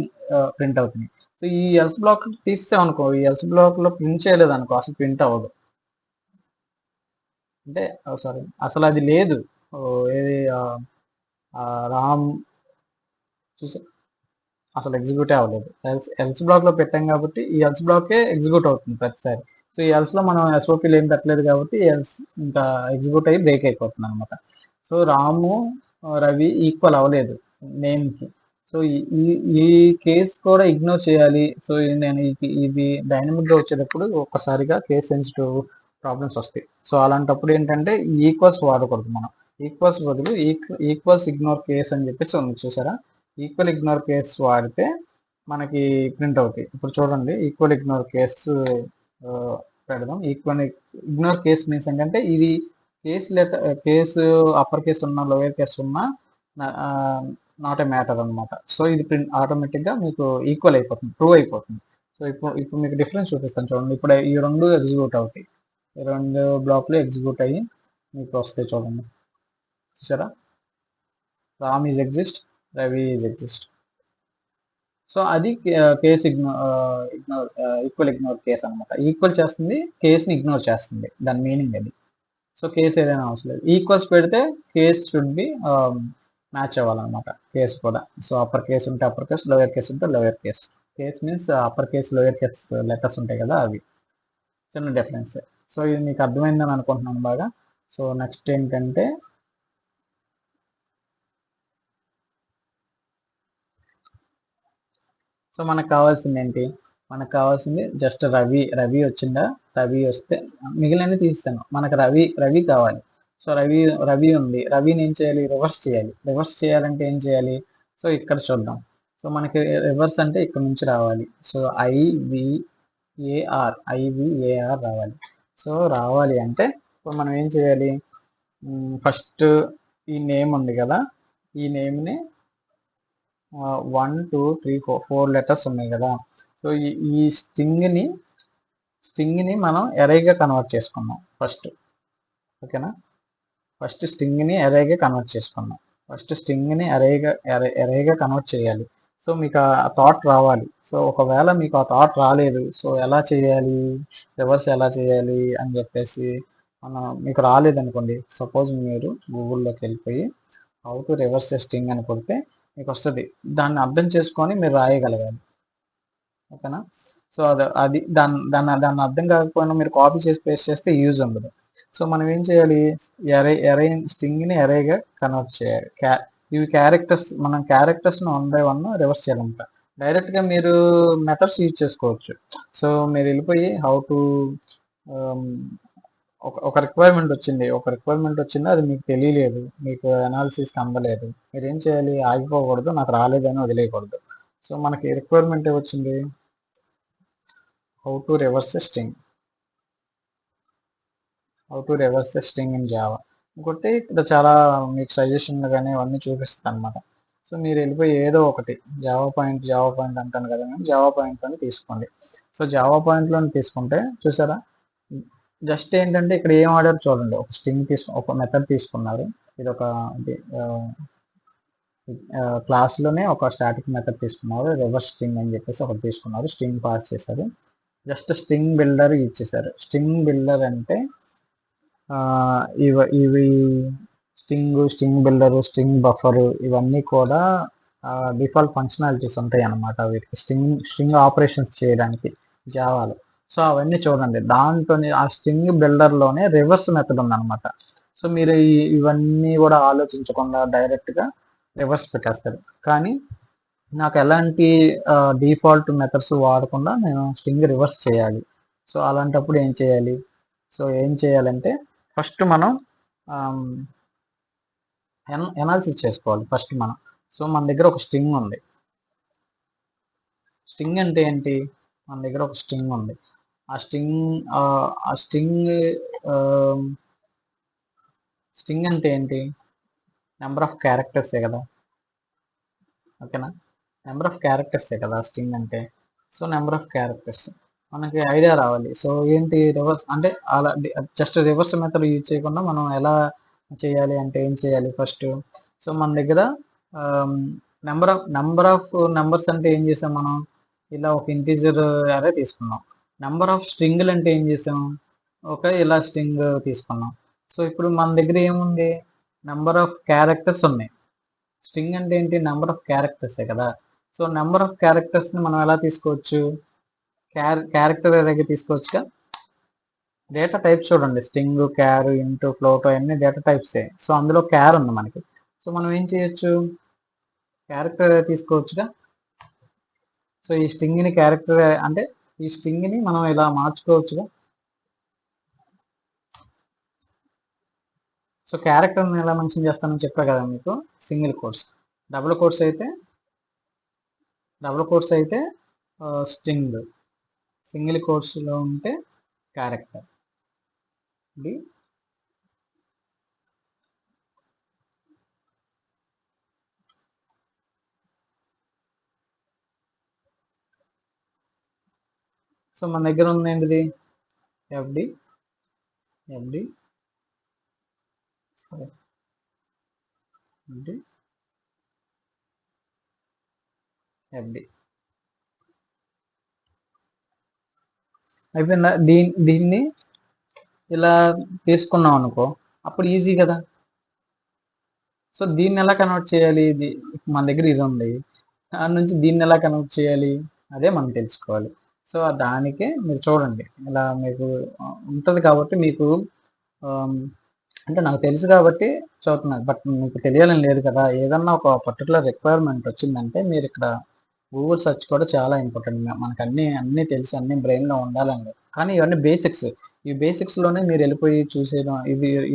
ప్రింట్ అవుతుంది. సో ఈ ఎల్స్ బ్లాక్ తీసామనుకో, ఈ ఎల్స్ బ్లాక్ లో ప్రింట్ చేయలేదు అనుకో, అసలు ప్రింట్ అవ్వదు. అంటే అసలు అది లేదు. ఏది రామ్ చూసా అసలు ఎగ్జిక్యూట్ అవ్వలేదు. ఎల్స్ బ్లాక్ లో పెట్టాం కాబట్టి ఈ ఎల్స్ బ్లాకే ఎగ్జిక్యూట్ అవుతుంది ప్రతిసారి. సో ఈ ఎల్స్ లో మనం ఎస్ఓపీలు ఏం పెట్టలేదు కాబట్టి ఎల్స్ ఇంకా ఎగ్జిక్యూట్ అయ్యి బ్రేక్ అయిపోతుంది అనమాట. సో రాము, రవి ఈక్వల్ అవ్వలేదు నేమ్కి. సో ఈ కేసు కూడా ఇగ్నోర్ చేయాలి. సో నేను ఇది డైనమిక్గా వచ్చేటప్పుడు ఒక్కసారిగా కేస్ సెన్సిటివ్ ప్రాబ్లమ్స్ వస్తాయి. సో అలాంటప్పుడు ఏంటంటే ఈక్వల్స్ వాడకూడదు. మనం ఈక్వల్స్ బదులు ఈక్వల్స్ ఇగ్నోర్ కేస్ అని చెప్పేసి ఉంది చూసారా, ఈక్వల్ ఇగ్నోర్ కేస్ వాడితే మనకి ప్రింట్ అవుతాయి. ఇప్పుడు చూడండి, ఈక్వల్ ఇగ్నోర్ కేసు పెడదాం. ఈక్వల్ ఇగ్నోర్ కేస్ మీన్స్ ఏంటంటే ఇది కేసు అప్పర్ కేసు ఉన్నా లోయర్ కేసు ఉన్నా నాట్ ఏ మ్యాటర్ అనమాట. సో ఇది ప్రింట్ ఆటోమేటిక్గా మీకు ఈక్వల్ అయిపోతుంది, ట్రూ అయిపోతుంది. సో ఇప్పుడు మీకు డిఫరెన్స్ చూపిస్తాను చూడండి. ఇప్పుడు ఈ రెండు ఎగ్జిక్యూట్ అవుతాయి, ఈ రెండు బ్లాక్లు ఎగ్జిక్యూట్ అయ్యి మీకు వస్తాయి. చూడండి చూసారా, Ram is exist, Ravi is exist. So అది కేస్ ఈక్వల్ ఇగ్నోర్ కేస్ అనమాట. ఈక్వల్ చేస్తుంది, కేస్ని ఇగ్నోర్ చేస్తుంది, దాని మీనింగ్ అది. సో కేస్ ఏదైనా అవసరం లేదు. ఈక్వల్స్ పెడితే కేస్ షుడ్ బి మ్యాచ్ అవ్వాలన్నమాట, కేసు కూడా. సో అప్పర్ కేసు ఉంటే అప్పర్ కేసు, లోయర్ కేసు ఉంటే lower case. Case means upper case, lower case letters ఉంటాయి కదా, అవి చిన్న డిఫరెన్స్. సో ఇది మీకు అర్థమైందని అనుకుంటున్నాను బాగా. సో నెక్స్ట్ ఏంటంటే సో మనకు కావాల్సింది ఏంటి, మనకు కావాల్సింది జస్ట్ రవి వచ్చిందా, రవి వస్తే మిగిలినవి తీస్తాను. మనకు రవి కావాలి. సో రవి ఉంది, రవిని ఏం చేయాలి, రివర్స్ చేయాలి. రివర్స్ చేయాలంటే ఏం చేయాలి, సో ఇక్కడ చూద్దాం. సో మనకి రివర్స్ అంటే ఇక్కడ నుంచి రావాలి. సో ఐవిఏఆర్ రావాలి. సో రావాలి అంటే ఇప్పుడు మనం ఏం చేయాలి, ఫస్ట్ ఈ నేమ్ ఉంది కదా, ఈ నేమ్ని 1 2 3 4 లెటర్స్ ఉన్నాయి కదా. సో ఈ స్ట్రింగ్ని మనం ఎరేగా కన్వర్ట్ చేసుకున్నాం ఫస్ట్. ఓకేనా, ఫస్ట్ స్ట్రింగ్ని ఎరేగా కన్వర్ట్ చేసుకున్నాం. ఫస్ట్ స్ట్రింగ్ని ఎరేగా కన్వర్ట్ చేయాలి. సో మీకు ఆ థాట్ రావాలి. సో ఒకవేళ మీకు ఆ థాట్ రాలేదు, సో ఎలా చేయాలి, రివర్స్ ఎలా చేయాలి అని చెప్పేసి మీకు రాలేదనుకోండి, సపోజ్ మీరు గూగుల్లోకి వెళ్ళిపోయి how to reverse a string అని కొడితే మీకు వస్తుంది. దాన్ని అర్థం చేసుకొని మీరు రాయగలగాలి. ఓకేనా, సో అది దాన్ని అర్థం కాకపోయినా మీరు కాపీ చేసి పేస్ట్ చేస్తే యూజ్ ఉండదు. సో మనం ఏం చేయాలి, ఎరే స్ట్రింగ్ని ఎరేగా కన్వర్ట్ చేయాలి. ఇవి క్యారెక్టర్స్, మనం క్యారెక్టర్స్ని 1 by 1 రివర్స్ చేయాలంట. డైరెక్ట్గా మీరు మెథడ్స్ యూజ్ చేసుకోవచ్చు. సో మీరు వెళ్ళిపోయి హౌ టు ఒక రిక్వైర్మెంట్ వచ్చింది, అది మీకు తెలియలేదు, మీకు అనాలిసిస్కి అందలేదు. మీరు ఏం చేయాలి, ఆగిపోకూడదు, నాకు రాలేదని వదిలేయకూడదు. సో మనకి రిక్వైర్మెంట్ వచ్చింది how to reverse a string in Java. ఇంకోటి ఇక్కడ చాలా మీకు సజెషన్లు కానీ అవన్నీ చూపిస్తాను అనమాట. సో మీరు వెళ్ళిపోయి ఏదో ఒకటి జావా పాయింట్ అంటాను కదా, నేను జావా పాయింట్లోని తీసుకోండి. సో జావా పాయింట్లోని తీసుకుంటే చూసారా, జస్ట్ ఏంటంటే ఇక్కడ ఏం ఆర్డర్ చూడండి, ఒక స్ట్రింగ్ ఒక మెథడ్ తీసుకున్నారు. ఇది ఒక క్లాస్లోనే ఒక స్టాటిక్ మెథడ్ తీసుకున్నారు, రివర్స్ స్ట్రింగ్ అని చెప్పేసి ఒకటి తీసుకున్నారు, స్ట్రింగ్ పాస్ చేశారు. జస్ట్ స్ట్రింగ్ బిల్డర్ యూజ్ చేశారు. స్ట్రింగ్ బిల్డర్ అంటే ఇవి స్ట్రింగ్ బిల్డర్, స్ట్రింగ్ బఫర్, ఇవన్నీ కూడా డిఫాల్ట్ ఫంక్షనాలిటీస్ ఉంటాయి అన్నమాట వీటికి, స్ట్రింగ్ ఆపరేషన్స్ చేయడానికి జావాలో. సో అవన్నీ చూడండి, దాంట్లో ఆ స్ట్రింగ్ బిల్డర్లోనే రివర్స్ మెథడ్ ఉందన్నమాట. సో మీరు ఇవన్నీ కూడా ఆలోచించకుండా డైరెక్ట్గా రివర్స్ పెట్టేస్తారు. కానీ నాకు ఎలాంటి డిఫాల్ట్ మెథడ్స్ వాడకుండా నేను స్ట్రింగ్ రివర్స్ చేయాలి. సో అలాంటప్పుడు ఏం చేయాలి? సో ఏం చేయాలంటే ఫస్ట్ మనం ఎనాలిసిస్ చేసుకోవాలి ఫస్ట్ మనం. సో మన దగ్గర ఒక స్ట్రింగ్ ఉంది. స్ట్రింగ్ అంటే ఏంటి? మన దగ్గర ఒక స్ట్రింగ్ ఉంది. ఆ స్ట్రింగ్ అంటే ఏంటి? నెంబర్ ఆఫ్ క్యారెక్టర్సే కదా, ఓకేనా? నెంబర్ ఆఫ్ క్యారెక్టర్సే కదా స్ట్రింగ్ అంటే. సో నెంబర్ ఆఫ్ క్యారెక్టర్స్ మనకి ఐడియా రావాలి. సో ఏంటి రివర్స్ అంటే, అలా జస్ట్ రివర్స్ మెథడ్ యూజ్ చేయకుండా మనం ఎలా చేయాలి అంటే ఏం చేయాలి ఫస్ట్? సో మన దగ్గర నెంబర్ ఆఫ్ నెంబర్స్ అంటే ఏం చేసాం మనం? ఇలా ఒక ఇంటీజర్ అరే తీసుకున్నాం. నెంబర్ ఆఫ్ స్ట్రింగ్లు అంటే ఏం చేసాం? ఇలా స్ట్రింగ్ తీసుకున్నాం. సో ఇప్పుడు మన దగ్గర ఏముంది? నెంబర్ ఆఫ్ క్యారెక్టర్స్ ఉన్నాయి. స్ట్రింగ్ అంటే ఏంటి? నెంబర్ ఆఫ్ క్యారెక్టర్సే కదా. సో నెంబర్ ఆఫ్ క్యారెక్టర్స్ని మనం ఎలా తీసుకోవచ్చు? క్యారెక్టర్ అరేగా తీసుకోవచ్చుగా. డేటా టైప్స్ చూడండి, స్ట్రింగ్, క్యార్, ఇంటూ, ఫ్లోట్ అన్ని డేటా టైప్సే. సో అందులో క్యార్ ఉంది మనకి. సో మనం ఏం చేయొచ్చు? క్యారెక్టర్ అరే తీసుకోవచ్చుగా. సో ఈ స్ట్రింగ్ని క్యారెక్టర్ అంటే ఈ స్ట్రింగ్ని మనం ఇలా మార్చుకోవచ్చుగా. సో క్యారెక్టర్ని ఎలా మెన్షన్ చేస్తానని చెప్పా కదా మీకు. సింగిల్ కోట్స్, డబుల్ కోట్స్ అయితే స్ట్రింగ్, సింగిల్ కోట్స్లో ఉంటే క్యారెక్టర్. సో మన దగ్గర ఉంది ఏంటిది? ఎఫ్డి అయిపోయిందా? దీన్ని ఇలా తీసుకున్నాం అనుకో, అప్పుడు ఈజీ కదా. సో దీన్ని ఎలా కన్వర్ట్ చేయాలి? మన దగ్గర ఇది ఉంది, దాని నుంచి దీన్ని ఎలా కన్వర్ట్ చేయాలి అదే మనం తెలుసుకోవాలి. సో దానికే మీరు చూడండి, ఇలా మీకు ఉంటుంది కాబట్టి మీకు అంటే నాకు తెలుసు కాబట్టి చదువుతున్నాను, బట్ మీకు తెలియాలని లేదు కదా. ఏదన్నా ఒక పర్టికులర్ రిక్వైర్మెంట్ వచ్చిందంటే మీరు ఇక్కడ గూగుల్ సెర్చ్ కూడా చాలా ఇంపార్టెంట్. మనకు అన్నీ తెలిసి అన్ని బ్రెయిన్లో ఉండాలని, కానీ ఇవన్నీ బేసిక్స్. ఈ బేసిక్స్లోనే మీరు వెళ్ళిపోయి చూసేయడం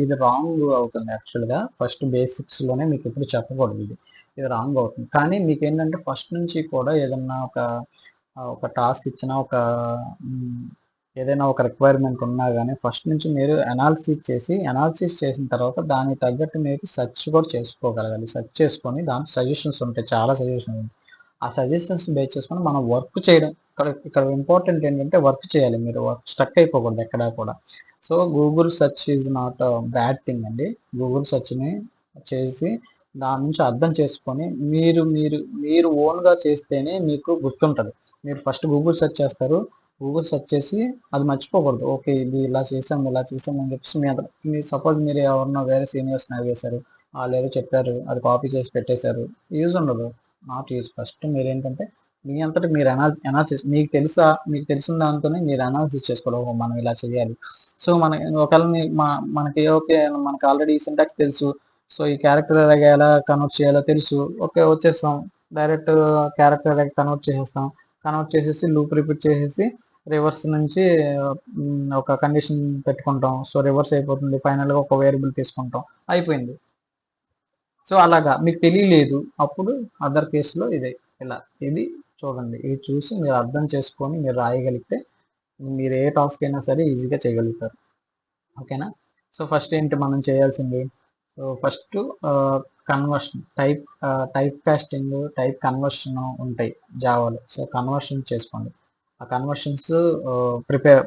ఇది రాంగ్ అవుతుంది యాక్చువల్గా. ఫస్ట్ బేసిక్స్లోనే మీకు ఎప్పుడు చెప్పకూడదు, ఇది రాంగ్ అవుతుంది. కానీ మీకు ఏంటంటే ఫస్ట్ నుంచి కూడా ఏదన్నా ఒక టాస్క్ ఇచ్చినా, ఏదైనా ఒక రిక్వైర్మెంట్ ఉన్నా కానీ ఫస్ట్ నుంచి మీరు అనాలిసిస్ చేసిన తర్వాత దానికి తగ్గట్టు మీరు సెర్చ్ కూడా చేసుకోగలగాలి. సెర్చ్ చేసుకొని దాంట్లో సజెషన్స్ ఉంటాయి, చాలా సజెషన్స్ ఉంటాయి. ఆ సజెషన్స్ బేస్ చేసుకొని మనం వర్క్ చేయడం. ఇక్కడ ఇంపార్టెంట్ ఏంటంటే వర్క్ చేయాలి. మీరు స్టక్ అయిపోకూడదు ఎక్కడా కూడా. So Google search is not bad thing అండి. గూగుల్ సెర్చ్ని చేసి దాని నుంచి అర్థం చేసుకొని మీరు ఓన్గా చేస్తేనే మీకు గుర్తుంటుంది. మీరు ఫస్ట్ గూగుల్ సెర్చ్ చేస్తారు, గూగుల్ సెర్చ్ చేసి అది మర్చిపోకూడదు. ఓకే ఇది ఇలా చేసాం అని చెప్పేసి మీరు సపోజ్ మీరు ఎవరన్నా వేరే సీనియర్స్ని అడిగేశారు, వాళ్ళు ఏదో చెప్పారు, అది కాపీ చేసి పెట్టేశారు, యూజ్ ఉండదు, నాట్ యూజ్. ఫస్ట్ మీరు ఏంటంటే మీ అంతటి మీరు అనాలిసిస్ మీకు తెలిసిన దాంతోనే మీరు అనాలిసిస్ చేసుకోవాలి, మనం ఇలా చేయాలి. సో ఒకవేళ మనకి మనకి ఆల్రెడీ సింటాక్స్ తెలుసు, సో ఈ క్యారెక్టర్ అరేగా ఎలా కన్వర్ట్ చేయాలో తెలుసు, ఓకే వచ్చేస్తాం, డైరెక్ట్ క్యారెక్టర్ అరేగా కన్వర్ట్ చేసేసి లూప్ రిపీట్ చేసేసి రివర్స్ నుంచి ఒక కండిషన్ పెట్టుకుంటాం. సో రివర్స్ అయిపోతుంది, ఫైనల్గా ఒక వేరియబుల్ తీసుకుంటాం, అయిపోయింది. సో అలాగా మీకు తెలియలేదు, అప్పుడు అదర్ కేసులో ఇది చూడండి. ఇది చూసి మీరు అర్థం చేసుకొని మీరు రాయగలిగితే మీరు ఏ టాస్క్ అయినా సరే ఈజీగా చేయగలుగుతారు, ఓకేనా? సో ఫస్ట్ ఏంటి మనం చేయాల్సింది? So first conversion type casting, type conversion ఉంటాయి జావాలో. సో కన్వర్షన్ చేసుకోండి. ఆ కన్వర్షన్స్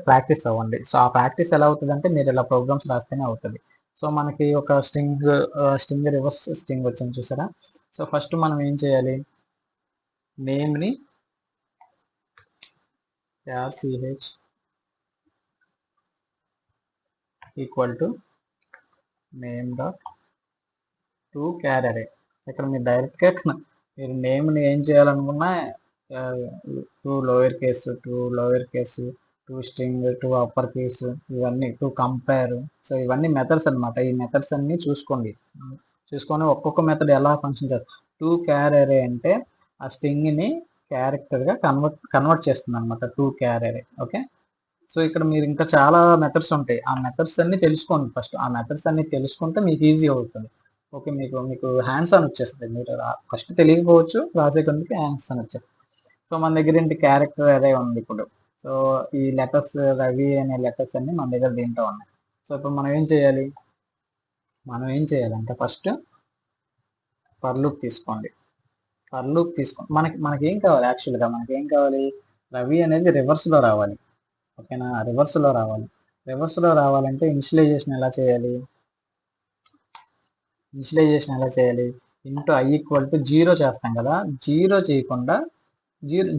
ప్రాక్టీస్ అవ్వండి. సో ఆ ప్రాక్టీస్ ఎలా అవుతుంది అంటే మీరు ఇలా ప్రోగ్రామ్స్ రాస్తేనే అవుతుంది. సో మనకి ఒక స్ట్రింగ్ రివర్స్ స్ట్రింగ్ వచ్చింది చూసారా. సో ఫస్ట్ మనం ఏం చేయాలి, నేమ్ని ch equal to name dot to char array. ఇక్కడ మీరు డైరెక్ట్గా మీరు నేమ్ని ఏం చేయాలనుకున్నా to lower case, to string, to upper case, ఇవన్నీ టూ కంపేర్. సో ఇవన్నీ మెథడ్స్ అనమాట. ఈ మెథడ్స్ అన్ని చూసుకొని ఒక్కొక్క మెథడ్ ఎలా ఫంక్షన్ చేస్తుంది. టూ క్యార్ అరే అంటే ఆ స్ట్రింగ్ని క్యారెక్టర్గా కన్వర్ట్ చేస్తుంది అనమాట, టూ క్యార్ అరే. ఓకే. సో ఇక్కడ మీరు ఇంకా చాలా మెథడ్స్ ఉంటాయి. ఆ మెథడ్స్ అన్ని తెలుసుకోండి ఫస్ట్. ఆ మెథడ్స్ అన్ని తెలుసుకుంటే మీకు ఈజీ అవుతుంది. ఓకే, మీకు హ్యాండ్స్ ఆన్ వచ్చేస్తుంది. మీరు ఫస్ట్ తెలియకపోవచ్చు, రాసే కొందికి హ్యాండ్స్ ఆన్ వచ్చేస్తుంది. సో మన దగ్గర ఏంటి, క్యారెక్టర్ అదే ఉంది ఇప్పుడు. సో ఈ లెటర్స్ రవి అనే లెటర్స్ అన్ని మన దగ్గర దీంట్లో ఉన్నాయి. సో ఇప్పుడు మనం ఏం చేయాలంటే ఫస్ట్ ఫర్ లూప్ తీసుకోండి. మనకి ఏం కావాలి, యాక్చువల్గా మనకి ఏం కావాలి, రవి అనేది రివర్స్లో రావాలి. ఓకేనా, రివర్స్లో రావాలంటే ఇనిషియలైజేషన్ ఎలా చేయాలి, ఇంటూ ఐ ఈక్వల్ టు 0 చేస్తాం కదా. 0 చేయకుండా,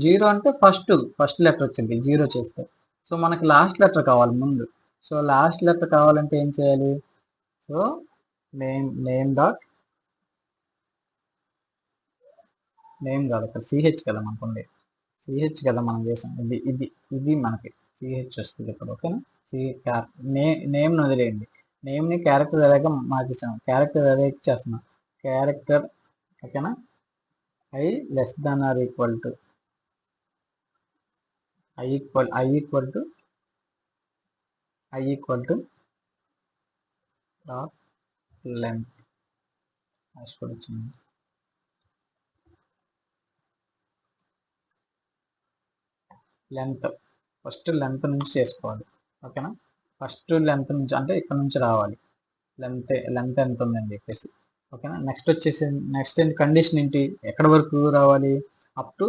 జీరో అంటే ఫస్ట్ లెటర్ వచ్చింది 0 చేస్తే. సో మనకి లాస్ట్ లెటర్ కావాలి ముందు. సో లాస్ట్ లెటర్ కావాలంటే ఏం చేయాలి, సో నేమ్ డాట్ నేమ్ కాదు, ఇక్కడ సిహెచ్ కదా మనకు ఉంది, సిహెచ్ కదా మనం చేసాం. ఇది మనకి సిహెచ్ వస్తుంది ఇక్కడ. ఓకేనా, నేమ్ని వదిలేయండి. నేమ్ని క్యారెక్టర్ అరేగా మార్చేసాం, క్యారెక్టర్ అరే ఇచ్చేస్తున్నాం. క్యారెక్టర్, ఓకేనా, I less than or equal to I equal to dot length. వచ్చింది లెంత్, ఫస్ట్ లెంత్ నుంచి చేసుకోవాలి. ఓకేనా, ఫస్ట్ లెంత్ నుంచి అంటే ఇక్కడ నుంచి రావాలి. లెంత్ ఎంత ఉందని చెప్పేసి. ఓకేనా, నెక్స్ట్ కండిషన్ ఏంటి, ఎక్కడ వరకు రావాలి, అప్ టు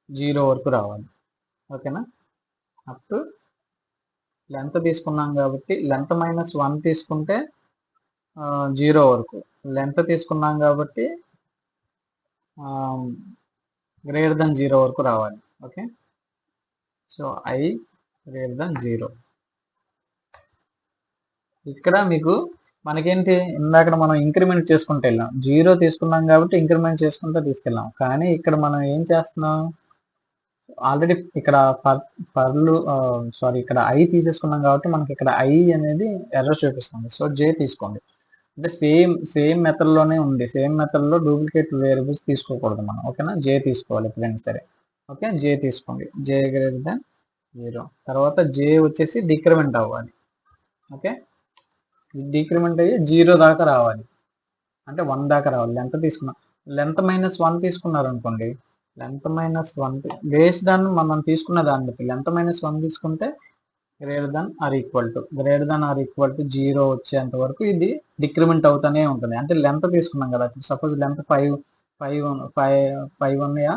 0 వరకు రావాలి. ఓకేనా, అప్ టు లెంత్ తీసుకున్నాం కాబట్టి లెంత్ -1 తీసుకుంటే 0 వరకు, లెంత్ తీసుకున్నాం కాబట్టి గ్రేటర్ దెన్ 0 వరకు రావాలి. Okay, so I greater than 0. ఇక్కడ మనకేంటి, ఇందాక మనం ఇంక్రిమెంట్ చేసుకుంటూ వెళ్ళాం, 0 తీసుకున్నాం కాబట్టి ఇంక్రిమెంట్ చేసుకుంటూ తీసుకెళ్ళాం. కానీ ఇక్కడ మనం ఏం చేస్తున్నాం, ఆల్రెడీ ఇక్కడ ఇక్కడ ఐ తీసేసుకున్నాం కాబట్టి మనకి ఇక్కడ ఐ అనేది ఎర్రర్ చూపిస్తుంది. సో జే తీసుకోండి. అంటే సేమ్ మెథడ్లోనే ఉంది, సేమ్ మెథడ్లో డూప్లికేట్ వేరియబుల్స్ తీసుకోకూడదు మనం. ఓకేనా, జే తీసుకోవాలి ఎప్పుడైనా సరే. ఓకే, జే తీసుకోండి, జే గ్రేటర్ దెన్ 0. తర్వాత జే వచ్చేసి డిక్రిమెంట్ అవ్వాలి. ఓకే, డిక్రిమెంట్ అయ్యి 0 దాకా రావాలి, అంటే 1 దాకా రావాలి. లెంత్ తీసుకున్నాం, లెంత్ -1 తీసుకున్నారు అనుకోండి, లెంత్ -1 బేస్డ్ ఆన్ మనం తీసుకున్న దాన్ని బట్టి లెంత్ -1 తీసుకుంటే greater than or equal to 0 వచ్చేంత వరకు ఇది డిక్రిమెంట్ అవుతూనే ఉంటుంది. అంటే లెంత్ తీసుకున్నాం కదా, సపోజ్ లెంత్ 5 ఉన్నాయా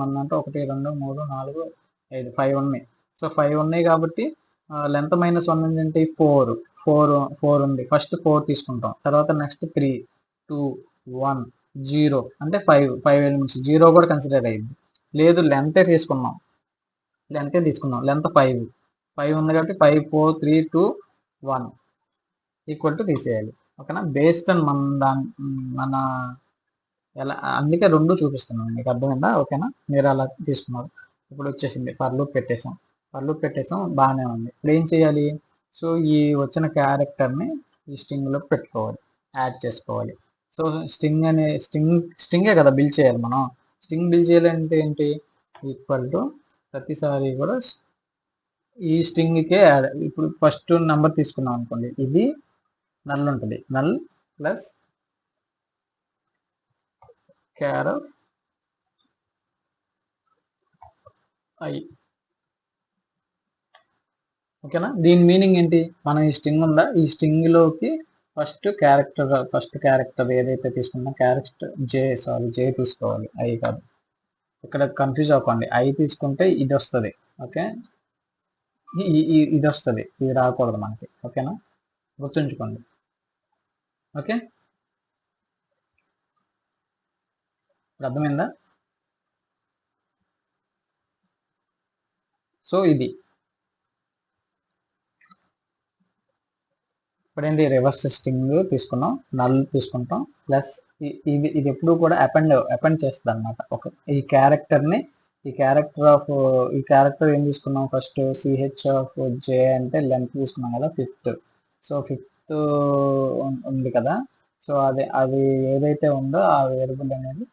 మన అంటే 1 2 3 4 5 5 ఉన్నాయి. సో 5 ఉన్నాయి కాబట్టి లెంత్ -1 ఏంటి, 4 ఉంది. ఫస్ట్ 4 తీసుకుంటాం, తర్వాత నెక్స్ట్ 3 2 1 0 అంటే 5 ఎలిమెంట్స్, 0 కూడా కన్సిడర్ అయ్యింది. లేదు లెంత్ తీసుకున్నాం, లెంత్ 5 ఉంది కాబట్టి 5 4 3 2 1 ఈక్వల్ టు తీసేయాలి. ఓకేనా, బేస్డ్ ఆన్ మన ఎలా, అందుకే 2 చూపిస్తున్నాను, మీకు అర్థమైందా. ఓకేనా, మీరు అలా తీసుకున్నారు. ఇప్పుడు వచ్చేసింది, ఫర్ లూప్ పెట్టేసాం, బాగానే ఉంది. ఇప్పుడు ఏం చేయాలి, సో ఈ వచ్చిన క్యారెక్టర్ని ఈ స్ట్రింగ్లో పెట్టుకోవాలి, యాడ్ చేసుకోవాలి. సో స్ట్రింగే కదా బిల్డ్ చేయాలి మనం. స్ట్రింగ్ బిల్డ్ చేయాలంటే ఏంటి, ఈక్వల్ టు ప్రతిసారి కూడా ఈ స్ట్రింగ్కే యాడ్. ఇప్పుడు ఫస్ట్ నెంబర్ తీసుకున్నాం అనుకోండి, ఇది నల్ ఉంటుంది, నల్ ప్లస్ క్యార్ ఆఫ్ ఐ. ఓకేనా, దీని మీనింగ్ ఏంటి, మనం ఈ స్ట్రింగ్ ఉందా, ఈ స్ట్రింగ్లోకి ఫస్ట్ క్యారెక్టర్ ఏదైతే తీసుకున్నా క్యారెక్టర్ జే తీసుకోవాలి, ఐ కాదు. ఇక్కడ కన్ఫ్యూజ్ అవ్వకండి, ఐ తీసుకుంటే ఇది వస్తుంది, ఓకే, ఇది వస్తుంది, ఇది రాకూడదు మనకి, ఓకేనా, గుర్తుంచుకోండి, ఓకే. ఇప్పుడు అర్థమైందా? సో ఇది ఇప్పుడేంటి, రివర్స్ స్ట్రింగ్ తీసుకున్నాం, నల్ తీసుకుంటాం, ప్లస్ ఇది ఎప్పుడు కూడా అపెండ్ చేస్తుంది అనమాట. ఈ క్యారెక్టర్ ఏం తీసుకున్నాం, ఫస్ట్ సిహెచ్ ఆఫ్ జే అంటే లెంత్ తీసుకున్నాం కదా, ఫిఫ్త్. సో ఫిఫ్త్ ఉంది కదా, సో అది ఏదైతే ఉందో ఆ వేరియబుల్ అనేది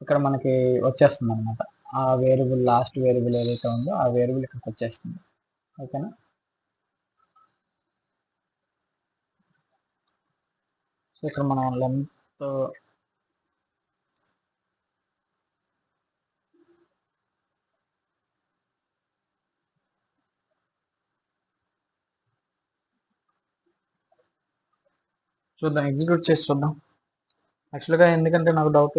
ఇక్కడ మనకి వచ్చేస్తుంది అనమాట. ఆ వేరియబుల్, లాస్ట్ వేరియబుల్ ఏదైతే ఉందో ఆ వేరియబుల్ ఇక్కడికి వచ్చేస్తుంది, ఓకేనా. సో ఇక్కడ మనం లెంత్ చూద్దాం, ఎగ్జిక్యూట్ చేసి చూద్దాం. యాక్చువల్గా ఎందుకంటే నాకు డౌట్,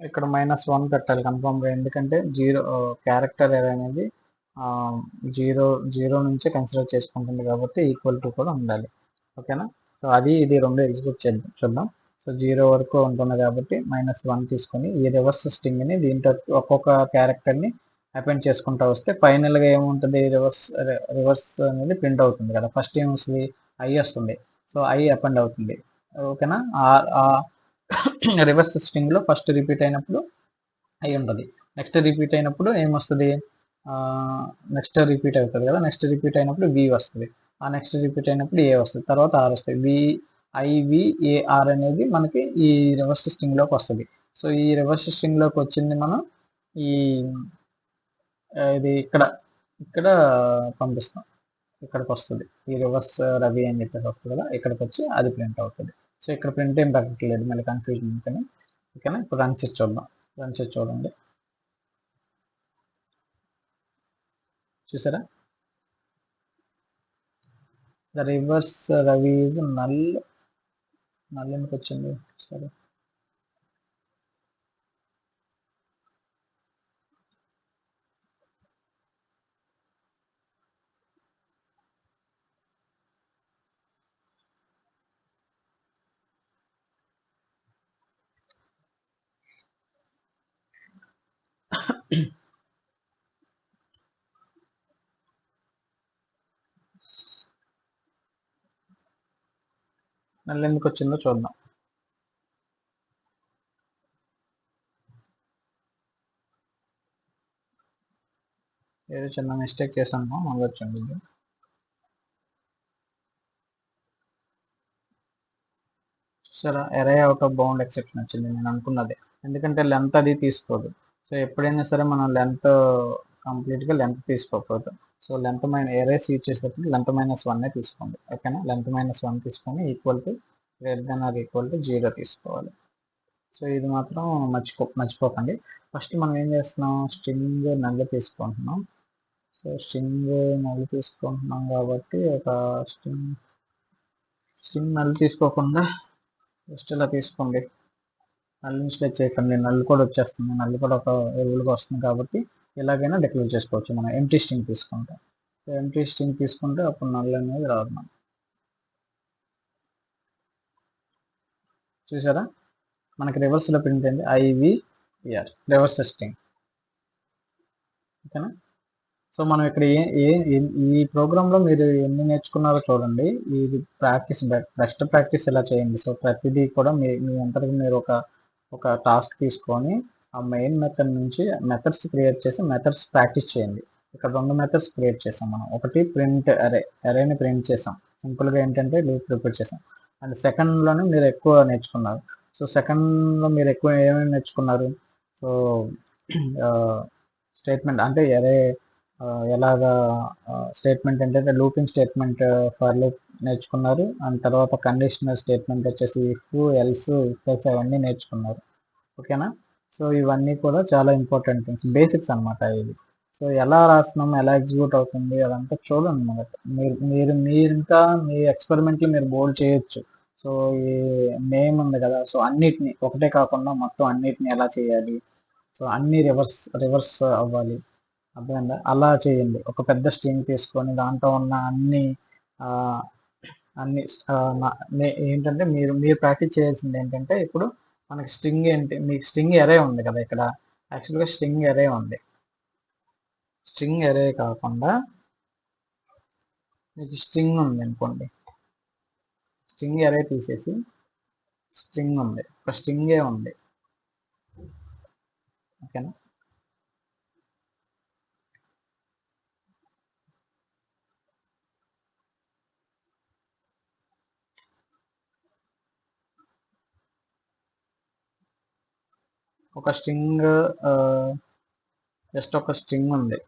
ఇక్కడ -1 పెట్టాలి కన్ఫామ్గా, ఎందుకంటే క్యారెక్టర్ అనేది జీరో నుంచి కన్సిడర్ చేసుకుంటుంది కాబట్టి ఈక్వల్ టు కూడా ఉండాలి, ఓకేనా. సో ఇది రెండు ఎగ్జిక్యూట్ చూద్దాం. సో 0 వరకు ఉంటుంది కాబట్టి -1 తీసుకొని ఈ రివర్స్ స్ట్రింగ్ని దీంట్లో ఒక్కొక్క క్యారెక్టర్ని అపెండ్ చేసుకుంటూ వస్తే ఫైనల్గా ఏముంటుంది, రివర్స్ అనేది ప్రింట్ అవుతుంది కదా. ఫస్ట్ ఏమొస్తుంది, ఐ వస్తుంది, సో ఐ అపెండ్ అవుతుంది, ఓకేనా. రివర్స్ స్ట్రింగ్లో ఫస్ట్ రిపీట్ అయినప్పుడు ఐ ఉంటుంది, నెక్స్ట్ రిపీట్ అయినప్పుడు ఏమొస్తుంది, నెక్స్ట్ రిపీట్ అవుతుంది కదా, నెక్స్ట్ రిపీట్ అయినప్పుడు వి వస్తుంది, ఆ నెక్స్ట్ రిపీట్ అయినప్పుడు ఏ వస్తుంది, తర్వాత ఆర్ వస్తుంది. ఐవిఏఆర్ అనేది మనకి ఈ రివర్స్ స్ట్రింగ్లోకి వస్తుంది. సో ఈ రివర్స్ స్ట్రింగ్లోకి వచ్చింది మనం ఇది ఇక్కడ పంపిస్తాం, ఇక్కడికి వస్తుంది, ఈ రివర్స్ రవి అని చెప్పేసి వస్తుంది కదా, ఇక్కడికి వచ్చి అది ప్రింట్ అవుతుంది. సో ఇక్కడ ప్రింట్ ఏం పెట్టట్లేదు, మళ్ళీ కన్ఫ్యూజన్ ఉంటుంది, ఓకేనా. ఇప్పుడు రన్ చేసి చూద్దాం, చూడండి, చూసారా, the reverse Ravi is null ఎందుకు వచ్చింది, సరే. మళ్ళీ ఎందుకు వచ్చిందో చూద్దాం. ఏదో చిన్న మిస్టేక్ చేశాను, మళ్ళీ వచ్చింది. సరే, ఎరే అవుట్ ఆఫ్ బౌండ్ ఎక్సెప్షన్ వచ్చింది, నేను అనుకున్నది, ఎందుకంటే లెంత్ అది తీసుకోదు. సో ఎప్పుడైనా సరే మనం లెంత్ కంప్లీట్గా లెంత్ తీసుకోకూడదు. సో లెంత్ ఎరేస్ యూజ్ చేసేటప్పుడు లెంత్ -1 తీసుకోండి, ఓకేనా. లెంత్ -1 తీసుకొని equal to greater than or equal to 0 తీసుకోవాలి. సో ఇది మాత్రం మర్చిపోకండి. ఫస్ట్ మనం ఏం చేస్తున్నాం, స్ట్రింగ్ నల్ తీసుకుంటున్నాం. సో స్ట్రింగ్ నల్ తీసుకుంటున్నాం కాబట్టి ఒక స్ట్రింగ్ నల్ తీసుకోకుండా జస్ట్ ఇలా తీసుకోండి, నల్ ఇన్స్టేట్ చేయకండి, నల్ కూడా వచ్చేస్తుంది, నల్ కూడా ఒక వేరియబుల్గా వస్తుంది కాబట్టి ఎలాగైనా డిక్లేర్ చేసుకోవచ్చు మనం ఎంప్టీ స్ట్రింగ్ తీసుకుంటే. సో ఎంప్టీ స్ట్రింగ్ తీసుకుంటే అప్పుడు నల్ అనేది రాదు మనం. చూసారా, మనకి రివర్స్లో ప్రింట్ అయింది ఐవిఆర్, రివర్స్ స్ట్రింగ్, ఓకేనా. సో మనం ఇక్కడ ఈ ప్రోగ్రాంలో మీరు ఎన్ని నేర్చుకున్నారో చూడండి, ఇది బెస్ట్ ప్రాక్టీస్ ఇలా చేయండి. సో ప్రతిదీ కూడా మీ అంతటికి మీరు ఒక టాస్క్ తీసుకొని ఆ మెయిన్ మెథడ్ నుంచి మెథడ్స్ క్రియేట్ చేసి మెథడ్స్ ప్రాక్టీస్ చేయండి. ఇక్కడ 2 మెథడ్స్ క్రియేట్ చేసాం మనం, ఒకటి ప్రింట్ అరేని ప్రింట్ చేసాం, సింపుల్గా ఏంటంటే లూప్ ప్రిపేర్ చేసాం. అండ్ సెకండ్లోనే మీరు ఎక్కువ నేర్చుకున్నారు. సో సెకండ్లో మీరు ఎక్కువ ఏమేమి నేర్చుకున్నారు, సో స్టేట్మెంట్ అంటే అరే ఎలాగా స్టేట్మెంట్ ఏంటంటే లూపింగ్ స్టేట్మెంట్ ఫర్ లూప్ నేర్చుకున్నారు. అండ్ తర్వాత కండిషనల్ స్టేట్మెంట్ వచ్చేసి ఇఫ్, ఎల్స్, ఇఫ్ అవన్నీ నేర్చుకున్నారు, ఓకేనా. సో ఇవన్నీ కూడా చాలా ఇంపార్టెంట్ థింగ్స్, బేసిక్స్ అనమాట ఇవి. సో ఎలా రాస్తున్నాము, ఎలా ఎగ్జిక్యూట్ అవుతుంది అదంతా చూడండి మొదట. మీరు ఇంకా మీ ఎక్స్పెరిమెంట్లు మీరు బోల్డ్ చేయొచ్చు. సో ఈ నేమ్ ఉంది కదా, సో అన్నిటిని ఒకటే కాకుండా మొత్తం అన్నిటిని ఎలా చేయాలి, సో అన్ని రివర్స్ అవ్వాలి, అర్థమైందా? అలా చేయండి. ఒక పెద్ద స్ట్రింగ్ తీసుకొని దాంట్లో ఉన్న అన్ని ఆ, అన్ని ఏంటంటే మీరు ప్రాక్టీస్ చేయాల్సింది ఏంటంటే, ఇప్పుడు మనకి స్ట్రింగ్ ఏంటి, మీకు స్ట్రింగ్ ఎరే ఉంది కదా ఇక్కడ. యాక్చువల్గా స్ట్రింగ్ ఎరే ఉంది. స్ట్రింగ్ ఎరే కాకుండా మీకు స్ట్రింగ్ ఉంది అనుకోండి. స్ట్రింగ్ ఎరే తీసేసి స్ట్రింగ్ ఉంది, ఒక స్ట్రింగే ఉంది, ఓకేనా? ఒక స్ట్రింగ్, జస్ట్ ఒక స్ట్రింగ్ ఉంది,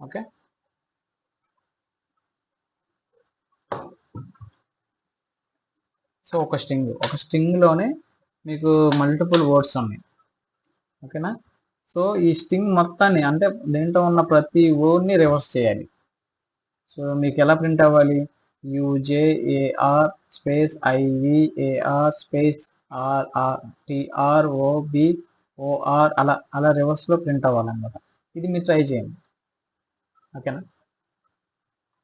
ఓకే. సో ఒక స్ట్రింగ్లోనే మీకు మల్టిపుల్ వర్డ్స్ ఉన్నాయి, ఓకేనా? సో ఈ స్ట్రింగ్ మొత్తాన్ని, అంటే దీంట్లో ఉన్న ప్రతి వర్డ్ని రివర్స్ చేయాలి. సో మీకు ఎలా ప్రింట్ అవ్వాలి? యుజేఏఆర్ స్పేస్ ఐవిఏఆర్ స్పేస్ టిఆర్ఓబిఓఆర్ అలా రివర్స్లో ప్రింట్ అవ్వాలన్నమాట. ఇది మీరు ట్రై చేయండి, ఓకేనా?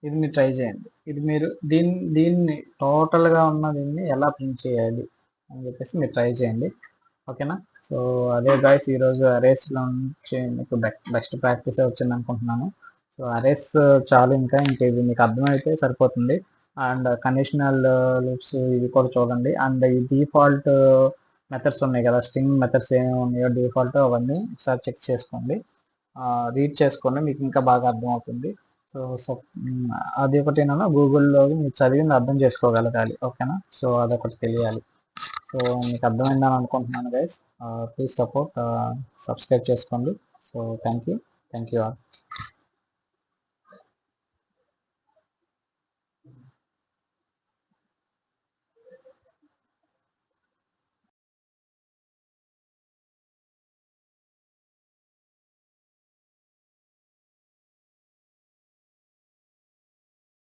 ఇది మీరు ట్రై చేయండి. ఇది మీరు దీన్ని టోటల్గా ఉన్న దీన్ని ఎలా ప్రింట్ చేయాలి అని చెప్పేసి మీరు ట్రై చేయండి, ఓకేనా? సో అదే గాయస్, ఈరోజు అరేస్లో నుంచి మీకు బెస్ట్ ప్రాక్టీస్ వచ్చింది అనుకుంటున్నాను. సో అరేస్ చాలు, ఇంకా ఇది మీకు అర్థమైతే సరిపోతుంది. అండ్ కండిషనల్ లూప్స్ ఇవి కూడా చూడండి. అండ్ ఈ డిఫాల్ట్ మెథడ్స్ ఉన్నాయి కదా, స్ట్రింగ్ మెథడ్స్ ఏమేమి ఉన్నాయో డిఫాల్ట్, అవన్నీ ఒకసారి చెక్ చేసుకోండి, రీడ్ చేసుకోండి, మీకు ఇంకా బాగా అర్థమవుతుంది. సో అది ఒకటి నేను గూగుల్లో మీరు చదివింది అర్థం చేసుకోగలగాలి, ఓకేనా? సో అదొకటి తెలియాలి. సో మీకు అర్థమైందని అనుకుంటున్నాను గైస్. ప్లీజ్ సపోర్ట్, సబ్స్క్రైబ్ చేసుకోండి. So thank you all.